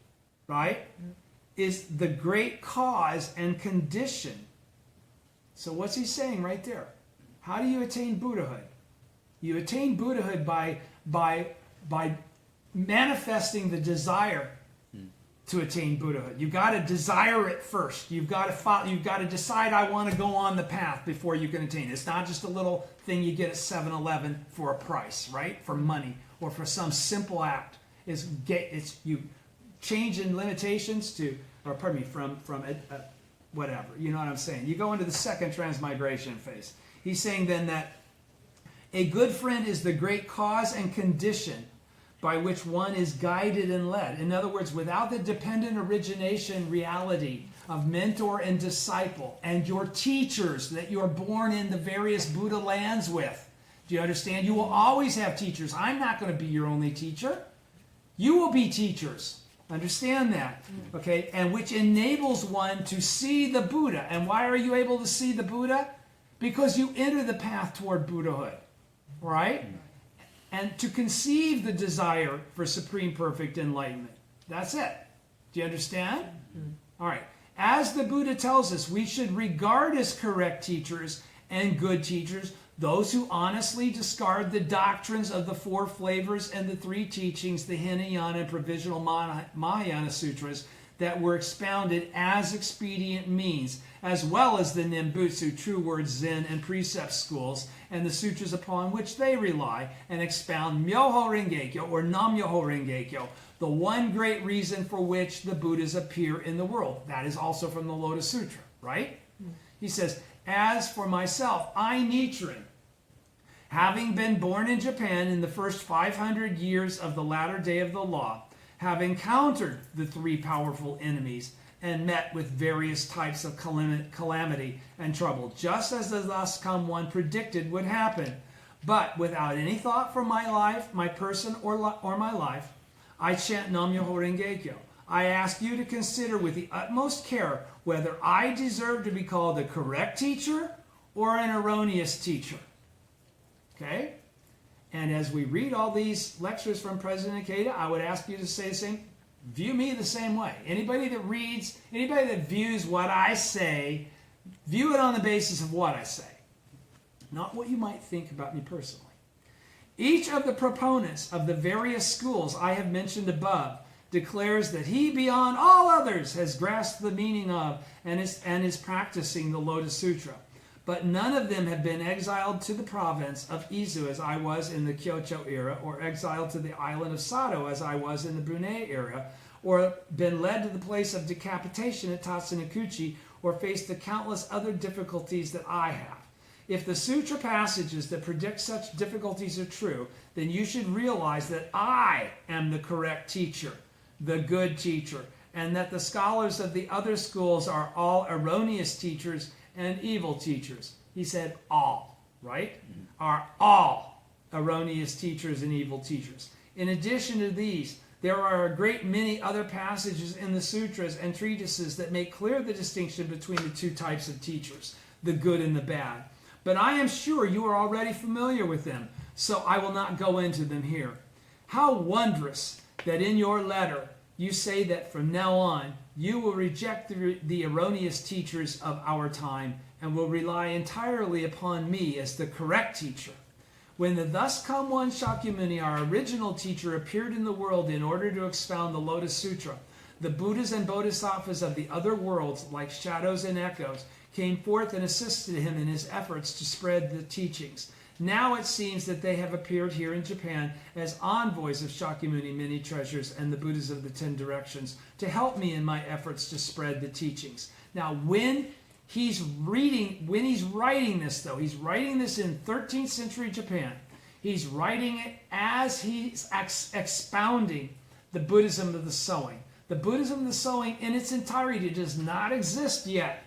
right, is the great cause and condition. So what's he saying right there? How do you attain Buddhahood? You attain Buddhahood by manifesting the desire to attain Buddhahood. You've got to desire it first. You've got to decide, I want to go on the path before you can attain it. It's not just a little thing you get at 7-Eleven for a price, right? For money or for some simple act. It's you changing limitations to, or pardon me, from whatever. You know what I'm saying? You go into the second transmigration phase. He's saying then that a good friend is the great cause and condition by which one is guided and led. In other words, without the dependent origination reality of mentor and disciple and your teachers that you're born in the various Buddha lands with. Do you understand? You will always have teachers. I'm not going to be your only teacher. You will be teachers. Understand that. Okay? And which enables one to see the Buddha. And why are you able to see the Buddha? Because you enter the path toward Buddhahood. Right? And to conceive the desire for supreme perfect enlightenment. That's it. Do you understand? All right. As the Buddha tells us, we should regard as correct teachers and good teachers those who honestly discard the doctrines of the four flavors and the three teachings, the Hinayana and Provisional Mahayana Sutras, that were expounded as expedient means, as well as the Nimbutsu, True Words, Zen, and Precept schools, and the sutras upon which they rely, and expound Myoho Renge-kyo, or Nam-myoho Renge-kyo, the one great reason for which the Buddhas appear in the world. That is also from the Lotus Sutra, right? He says, as for myself, I, Nichiren, having been born in Japan in the first 500 years of the latter day of the law, have encountered the three powerful enemies and met with various types of calamity and trouble, just as the thus come one predicted would happen. But without any thought for my life, my person, or my life, I chant Nam-myoho Renge-kyo. I ask you to consider with the utmost care whether I deserve to be called a correct teacher or an erroneous teacher. Okay? And as we read all these lectures from President Ikeda, I would ask you to say the same. view me the same way. Anybody that views what I say, view it on the basis of what I say, not what you might think about me personally. Each of the proponents of the various schools I have mentioned above declares that he, beyond all others, has grasped the meaning of and is practicing the Lotus Sutra. But none of them have been exiled to the province of Izu as I was in the Kyoto era, or exiled to the island of Sato as I was in the Brunei era, or been led to the place of decapitation at Tatsunokuchi, or faced the countless other difficulties that I have. If the sutra passages that predict such difficulties are true, then you should realize that I am the correct teacher, the good teacher, and that the scholars of the other schools are all erroneous teachers and evil teachers. He said all, right? Are all erroneous teachers and evil teachers. In addition to these, there are a great many other passages in the sutras and treatises that make clear the distinction between the two types of teachers, the good and the bad. But I am sure you are already familiar with them, so I will not go into them here. How wondrous that in your letter you say that from now on you will reject the erroneous teachers of our time and will rely entirely upon me as the correct teacher. When the thus come one Shakyamuni, our original teacher, appeared in the world in order to expound the Lotus Sutra, the Buddhas and Bodhisattvas of the other worlds, like shadows and echoes, came forth and assisted him in his efforts to spread the teachings. Now it seems that they have appeared here in Japan as envoys of Shakyamuni, many treasures, and the Buddhas of the 10 directions to help me in my efforts to spread the teachings. Now, when he's writing this, though, he's writing this in 13th century Japan. He's writing it as he's expounding the Buddhism of the sowing. The Buddhism of the sowing in its entirety does not exist yet.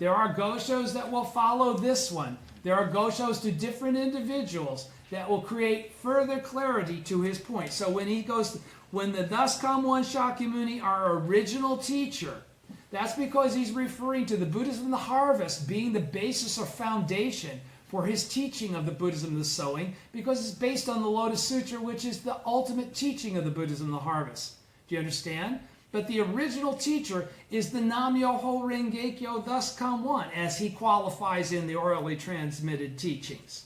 There are goshos that will follow this one. There are goshos to different individuals that will create further clarity to his point. So when he goes, when the thus come one Shakyamuni, our original teacher, that's because he's referring to the Buddhism of the harvest being the basis or foundation for his teaching of the Buddhism of the sowing, because it's based on the Lotus Sutra, which is the ultimate teaching of the Buddhism of the harvest. Do you understand? But the original teacher is the Nam-myoho Renge-kyo, thus come one, as he qualifies in the orally transmitted teachings.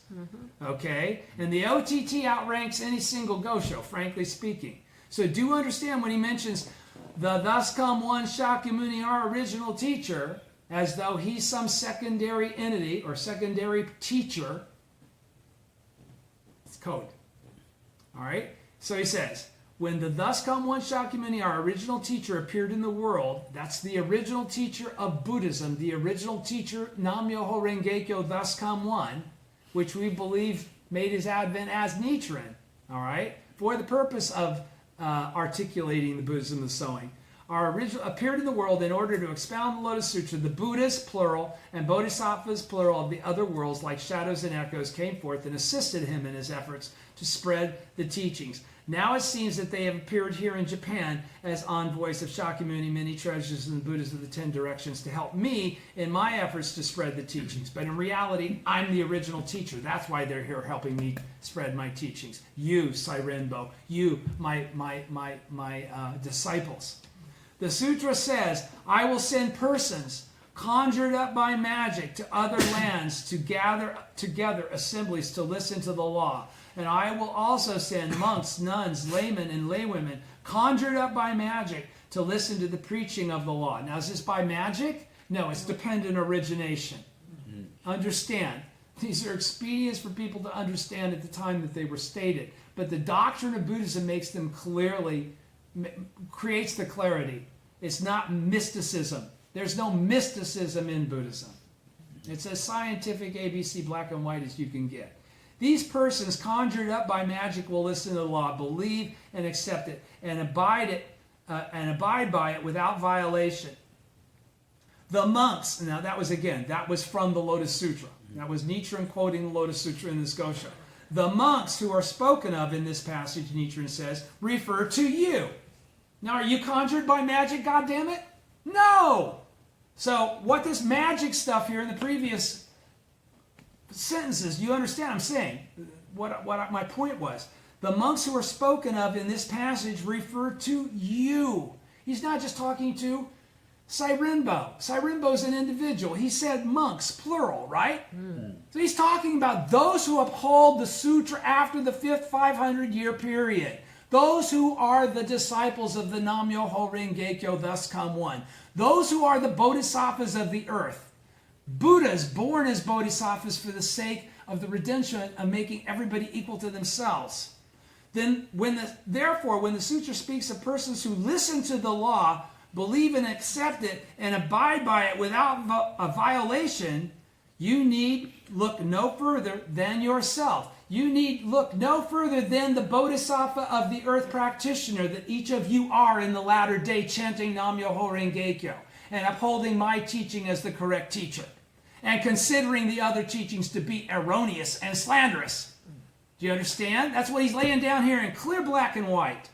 Okay? And the OTT outranks any single gosho, frankly speaking. So do understand when he mentions the thus come one Shakyamuni, our original teacher, as though he's some secondary entity or secondary teacher. It's code. All right? So he says, when the thus come one Shakyamuni, our original teacher, appeared in the world, that's the original teacher of Buddhism, the original teacher, Nam-myoho Renge-kyo, thus come one, which we believe made his advent as Nichiren, all right, for the purpose of articulating the Buddhism of the sowing. Our original appeared in the world in order to expound the Lotus Sutra. The Buddhas, plural, and Bodhisattvas, plural, of the other worlds, like shadows and echoes, came forth and assisted him in his efforts to spread the teachings. Now it seems that they have appeared here in Japan as envoys of Shakyamuni, many treasures, and the Buddhas of the 10 directions to help me in my efforts to spread the teachings. But in reality, I'm the original teacher. That's why they're here helping me spread my teachings. You, Sairen-bo, you, my disciples. The sutra says, I will send persons conjured up by magic to other lands to gather together assemblies to listen to the law. And I will also send monks, nuns, laymen, and laywomen conjured up by magic to listen to the preaching of the law. Now, is this by magic? No, it's dependent origination. Understand, these are expedients for people to understand at the time that they were stated. But the doctrine of Buddhism makes them creates the clarity. It's not mysticism. There's no mysticism in Buddhism. It's as scientific ABC black and white as you can get. These persons conjured up by magic will listen to the law, believe and accept it, and abide by it without violation. The monks, now that was from the Lotus Sutra. That was Nichiren quoting the Lotus Sutra in this Gosho. The monks who are spoken of in this passage, Nichiren says, refer to you. Now, are you conjured by magic, goddammit? No! So, what this magic stuff here in the previous sentences, you understand I'm saying? What my point was. The monks who are spoken of in this passage refer to you. He's not just talking to Sairen-bo. Sairen-bo is an individual. He said monks, plural, right? So he's talking about those who uphold the sutra after the 5th 500-year period. Those who are the disciples of the Nam-myoho Renge-kyo, thus come one. Those who are the bodhisattvas of the earth. Buddhas born as bodhisattvas for the sake of the redemption of making everybody equal to themselves. Therefore, when the sutra speaks of persons who listen to the law, believe and accept it, and abide by it without a violation, you need look no further than yourself. You need look no further than the bodhisattva of the earth practitioner that each of you are in the latter day, chanting Nam-myoho Renge-kyo and upholding my teaching as the correct teacher and considering the other teachings to be erroneous and slanderous. Do you understand? That's what he's laying down here in clear black and white.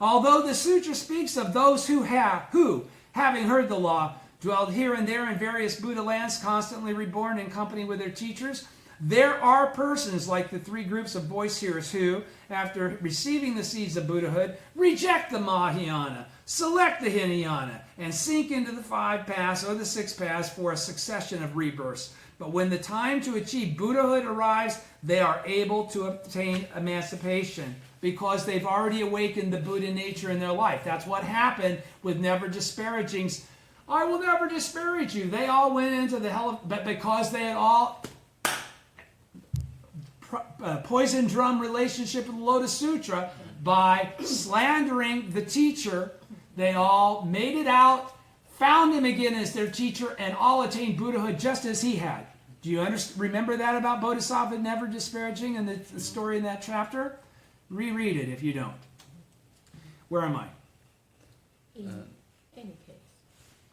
Although the sutra speaks of those who, having heard the law, dwelled here and there in various Buddha lands, constantly reborn in company with their teachers, there are persons like the 3 groups of voice hearers who, after receiving the seeds of Buddhahood, reject the Mahayana, select the Hinayana, and sink into the 5 paths or the 6 paths for a succession of rebirths. But when the time to achieve Buddhahood arrives, they are able to obtain emancipation because they've already awakened the Buddha nature in their life. That's what happened with never disparaging. I will never disparage you. They all went into the hell, but because they had all poison drum relationship with the Lotus Sutra by slandering the teacher, they all made it out, found him again as their teacher, and all attained Buddhahood just as he had. Do you remember that about Bodhisattva never disparaging and the story in that chapter? Reread it if you don't. Where am I? In any case.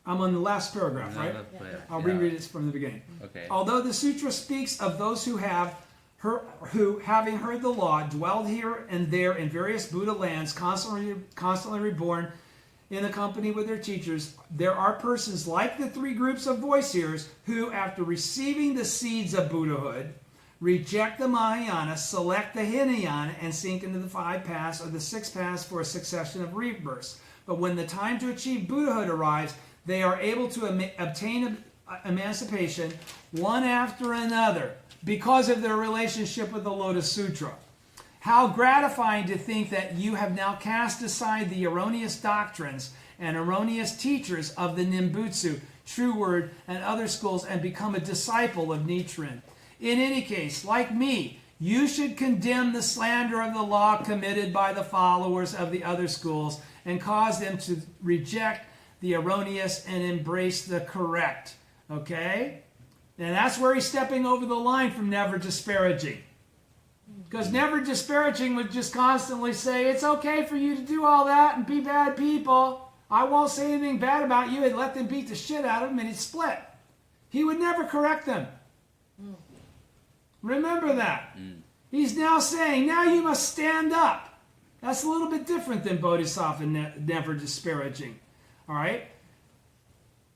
I'm on the last paragraph, right? I'll reread it from the beginning. Okay. Although the sutra speaks of those who having heard the law, dwelled here and there in various Buddha lands, constantly reborn in the company with their teachers, there are persons like the 3 groups of voice hearers who, after receiving the seeds of Buddhahood, reject the Mahayana, select the Hinayana, and sink into the 5 paths or the 6 paths for a succession of rebirths. But when the time to achieve Buddhahood arrives, they are able to obtain emancipation one after another because of their relationship with the Lotus Sutra. How gratifying to think that you have now cast aside the erroneous doctrines and erroneous teachers of the Nimbutsu, True Word, and other schools and become a disciple of Nichiren. In any case, like me, you should condemn the slander of the law committed by the followers of the other schools and cause them to reject the erroneous and embrace the correct. Okay? And that's where he's stepping over the line from never disparaging. Because never disparaging would just constantly say, it's okay for you to do all that and be bad people. I won't say anything bad about you, and let them beat the shit out of him, and he'd split. He would never correct them. Remember that. He's now saying, now you must stand up. That's a little bit different than Bodhisattva never disparaging. All right?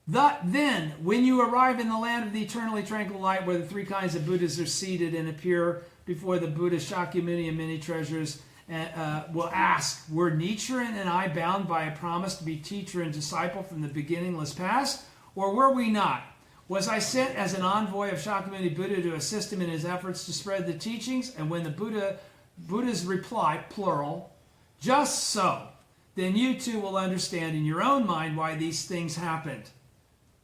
Then, when you arrive in the land of the eternally tranquil light, where the 3 kinds of Buddhas are seated and appear before the Buddha Shakyamuni and many treasures, will ask, were Nichiren and I bound by a promise to be teacher and disciple from the beginningless past, or were we not? Was I sent as an envoy of Shakyamuni Buddha to assist him in his efforts to spread the teachings? And when the Buddha's reply, plural, just so, then you too will understand in your own mind why these things happened.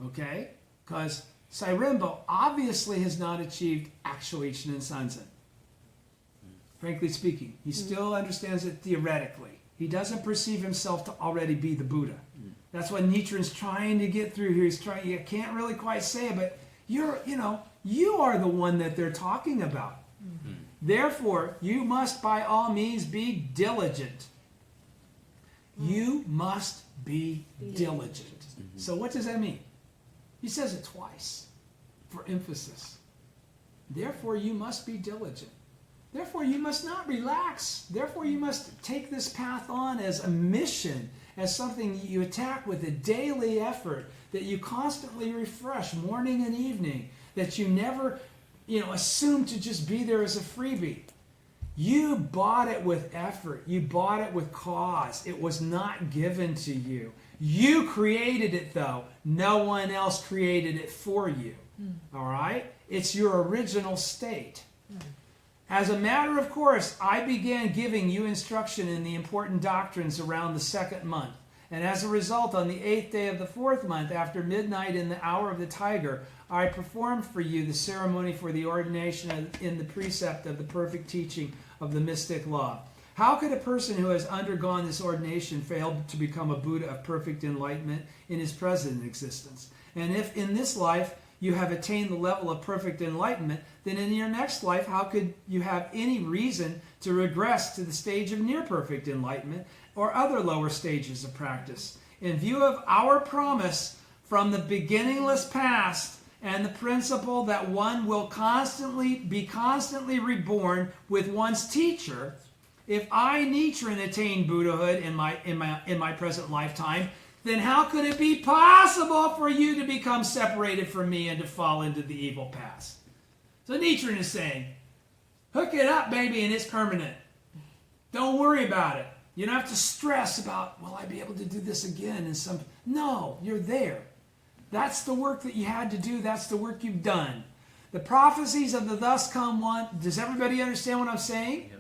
Okay? Because Sairen-bo obviously has not achieved actual Ichinen Sanzen. Frankly speaking, he still understands it theoretically. He doesn't perceive himself to already be the Buddha. That's what Nichiren's trying to get through here. He's trying. You can't really quite say it, but you are the one that they're talking about. Therefore, you must by all means be diligent. You must be diligent. So what does that mean? He says it twice for emphasis. Therefore, you must be diligent. Therefore, you must not relax. Therefore, you must take this path on as a mission, as something you attack with a daily effort, that you constantly refresh morning and evening, that you never, assume to just be there as a freebie. You bought it with effort. You bought it with cause. It was not given to you. You created it, though. No one else created it for you. All right? It's your original state. As a matter of course, I began giving you instruction in the important doctrines around the 2nd month. And as a result, on the 8th day of the 4th month, after midnight in the hour of the tiger, I performed for you the ceremony for the ordination in the precept of the perfect teaching of the mystic law. How could a person who has undergone this ordination fail to become a Buddha of perfect enlightenment in his present existence? And if in this life you have attained the level of perfect enlightenment, then in your next life, how could you have any reason to regress to the stage of near perfect enlightenment or other lower stages of practice? In view of our promise from the beginningless past and the principle that one will be constantly reborn with one's teacher, if I, Nichiren, attain Buddhahood in my present lifetime, then how could it be possible for you to become separated from me and to fall into the evil past? So Nichiren is saying, hook it up, baby, and it's permanent. Don't worry about it. You don't have to stress about, will I be able to do this again? No, you're there. That's the work that you had to do. That's the work you've done. The prophecies of the thus come one. Does everybody understand what I'm saying? Yep.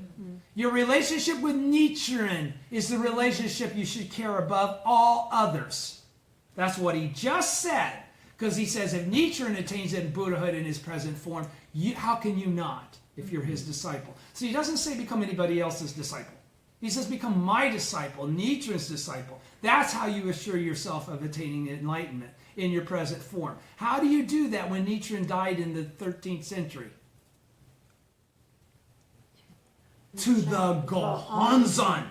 Your relationship with Nichiren is the relationship you should care above all others. That's what he just said. Because he says if Nichiren attains in Buddhahood in his present form, how can you not if you're his disciple? So he doesn't say become anybody else's disciple. He says become my disciple, Nichiren's disciple. That's how you assure yourself of attaining enlightenment in your present form. How do you do that when Nichiren died in the 13th century? To the Gohonzon.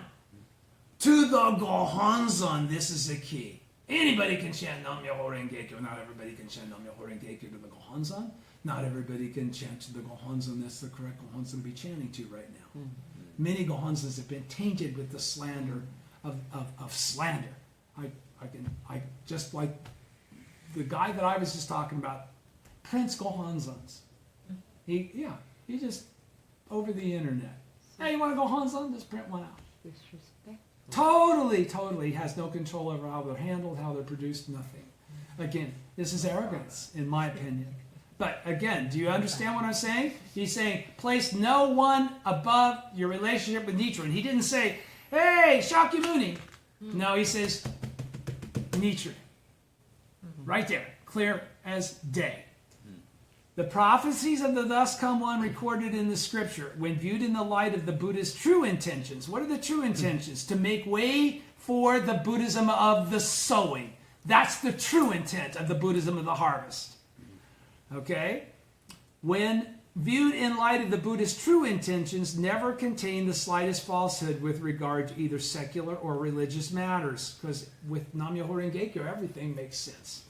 To the Gohonzon. This is the key. Anybody can chant Nam-myoho Renge-kyo. Not everybody can chant Nam-myoho Renge-kyo to the Gohonzon. Not everybody can chant to the Gohonzon. That's the correct Gohonzon to be chanting to right now. Many Gohonzons have been tainted with the slander of slander. I just like the guy that I was just talking about, Prince Gohonzons. He just over the internet. Hey, you want to Gohonzon? Just print one out. Disrespect. Totally. He has no control over how they're handled, how they're produced, nothing. Again, this is arrogance, in my opinion. But again, do you understand what I'm saying? He's saying, place no one above your relationship with Nichiren. He didn't say, hey, Shakyamuni. No, he says, Nichiren. Right there, clear as day. The prophecies of the thus come one recorded in the scripture, when viewed in the light of the Buddha's true intentions. What are the true intentions? To make way for the Buddhism of the sowing. That's the true intent of the Buddhism of the harvest. Okay? When viewed in light of the Buddha's true intentions, never contain the slightest falsehood with regard to either secular or religious matters. Because with Nam-myoho Renge-kyo, everything makes sense.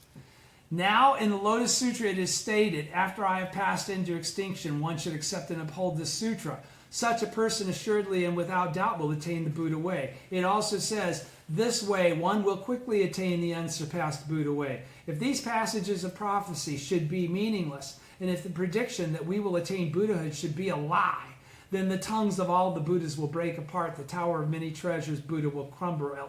Now, in the Lotus Sutra, it is stated, after I have passed into extinction, one should accept and uphold this sutra. Such a person assuredly and without doubt will attain the Buddha way. It also says, this way one will quickly attain the unsurpassed Buddha way. If these passages of prophecy should be meaningless, and if the prediction that we will attain Buddhahood should be a lie, then the tongues of all the Buddhas will break apart, the tower of many treasures Buddha will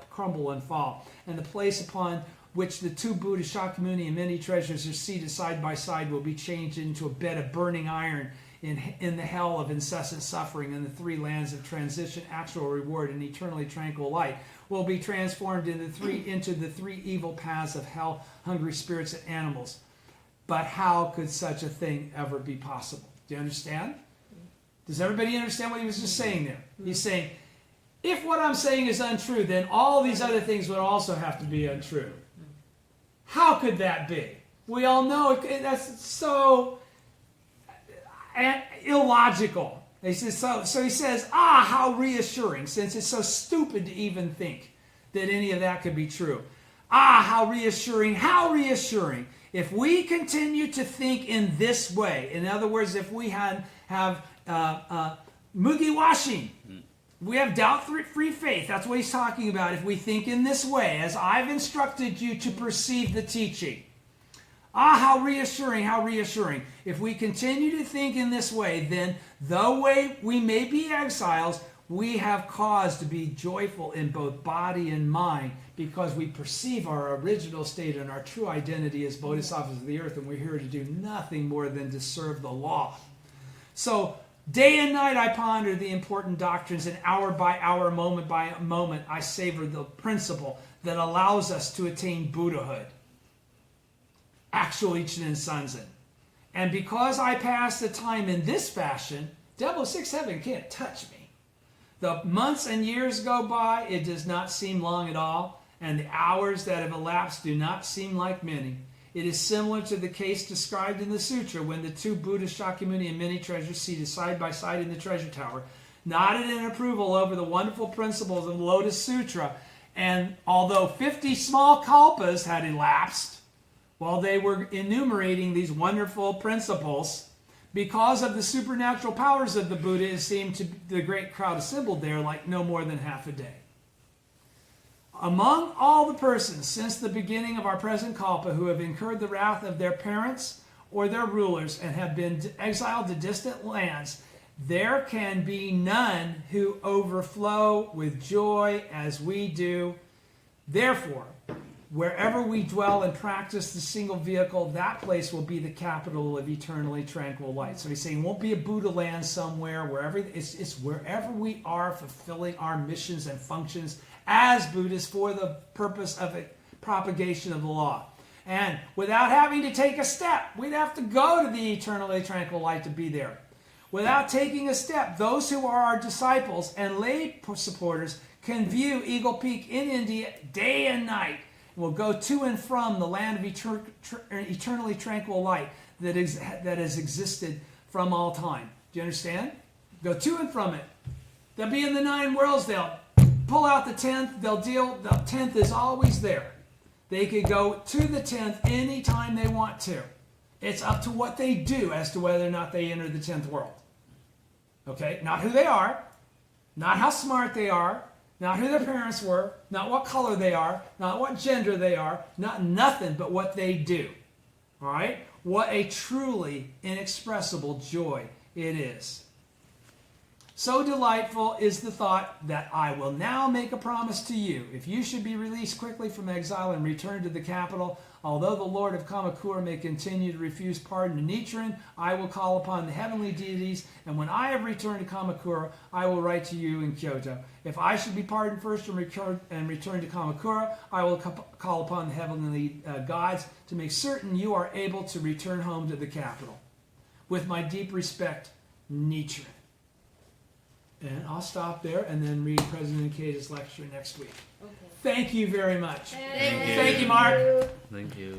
crumble and fall, and the place upon which the two Buddhas, Shakyamuni and many treasures, are seated side by side will be changed into a bed of burning iron in the hell of incessant suffering, and the three lands of transition, actual reward, and eternally tranquil light will be transformed into the three evil paths of hell, hungry spirits and animals. But how could such a thing ever be possible? Do you understand? Does everybody understand what he was just saying there? He's saying, if what I'm saying is untrue, then all these other things would also have to be untrue. How could that be? We all know that's so illogical. He says, so he says, how reassuring, since it's so stupid to even think that any of that could be true. How reassuring, how reassuring. If we continue to think in this way, in other words, if we have mugiwashing, we have doubt-free faith. That's what he's talking about. If we think in this way, as I've instructed you to perceive the teaching, How reassuring, how reassuring. If we continue to think in this way, then though we may be exiles, we have cause to be joyful in both body and mind, because we perceive our original state and our true identity as bodhisattvas of the earth, and we're here to do nothing more than to serve the law. So day and night I ponder the important doctrines, and hour by hour, moment by moment, I savor the principle that allows us to attain Buddhahood, actual Ichinen Sanzen. And because I pass the time in this fashion, Devil 6-7 can't touch me. The months and years go by, it does not seem long at all, and the hours that have elapsed do not seem like many. It is similar to the case described in the sutra when the two Buddhas, Shakyamuni and many treasures, seated side by side in the treasure tower, nodded in approval over the wonderful principles of the Lotus Sutra. And although 50 small kalpas had elapsed while they were enumerating these wonderful principles, because of the supernatural powers of the Buddha, it seemed to the great crowd assembled there like no more than half a day. Among all the persons since the beginning of our present kalpa who have incurred the wrath of their parents or their rulers and have been exiled to distant lands, there can be none who overflow with joy as we do. Therefore, wherever we dwell and practice the single vehicle, that place will be the capital of eternally tranquil light. So he's saying it won't be a Buddha land somewhere, wherever it's wherever we are fulfilling our missions and functions as Buddhists for the purpose of propagation of the law. And without having to take a step, we'd have to go to the eternally tranquil light to be there. Without taking a step, those who are our disciples and lay supporters can view Eagle Peak in India day and night. Will go to and from the land of eternally tranquil light that has existed from all time. Do you understand? Go to and from it. They'll be in the 9 worlds. They'll pull out the 10th. The 10th is always there. They could go to the 10th anytime they want to. It's up to what they do as to whether or not they enter the 10th world. Okay? Not who they are. Not how smart they are. Not who their parents were, not what color they are, not what gender they are, not nothing but what they do. All right? What a truly inexpressible joy it is. So delightful is the thought that I will now make a promise to you. If you should be released quickly from exile and return to the capital, although the Lord of Kamakura may continue to refuse pardon to Nichiren, I will call upon the heavenly deities, and when I have returned to Kamakura, I will write to you in Kyoto. If I should be pardoned first and return to Kamakura, I will call upon the heavenly gods to make certain you are able to return home to the capital. With my deep respect, Nichiren. And I'll stop there and then read President Ikeda's lecture next week. Okay. Thank you very much. Thank Thank you, Mark. Thank you.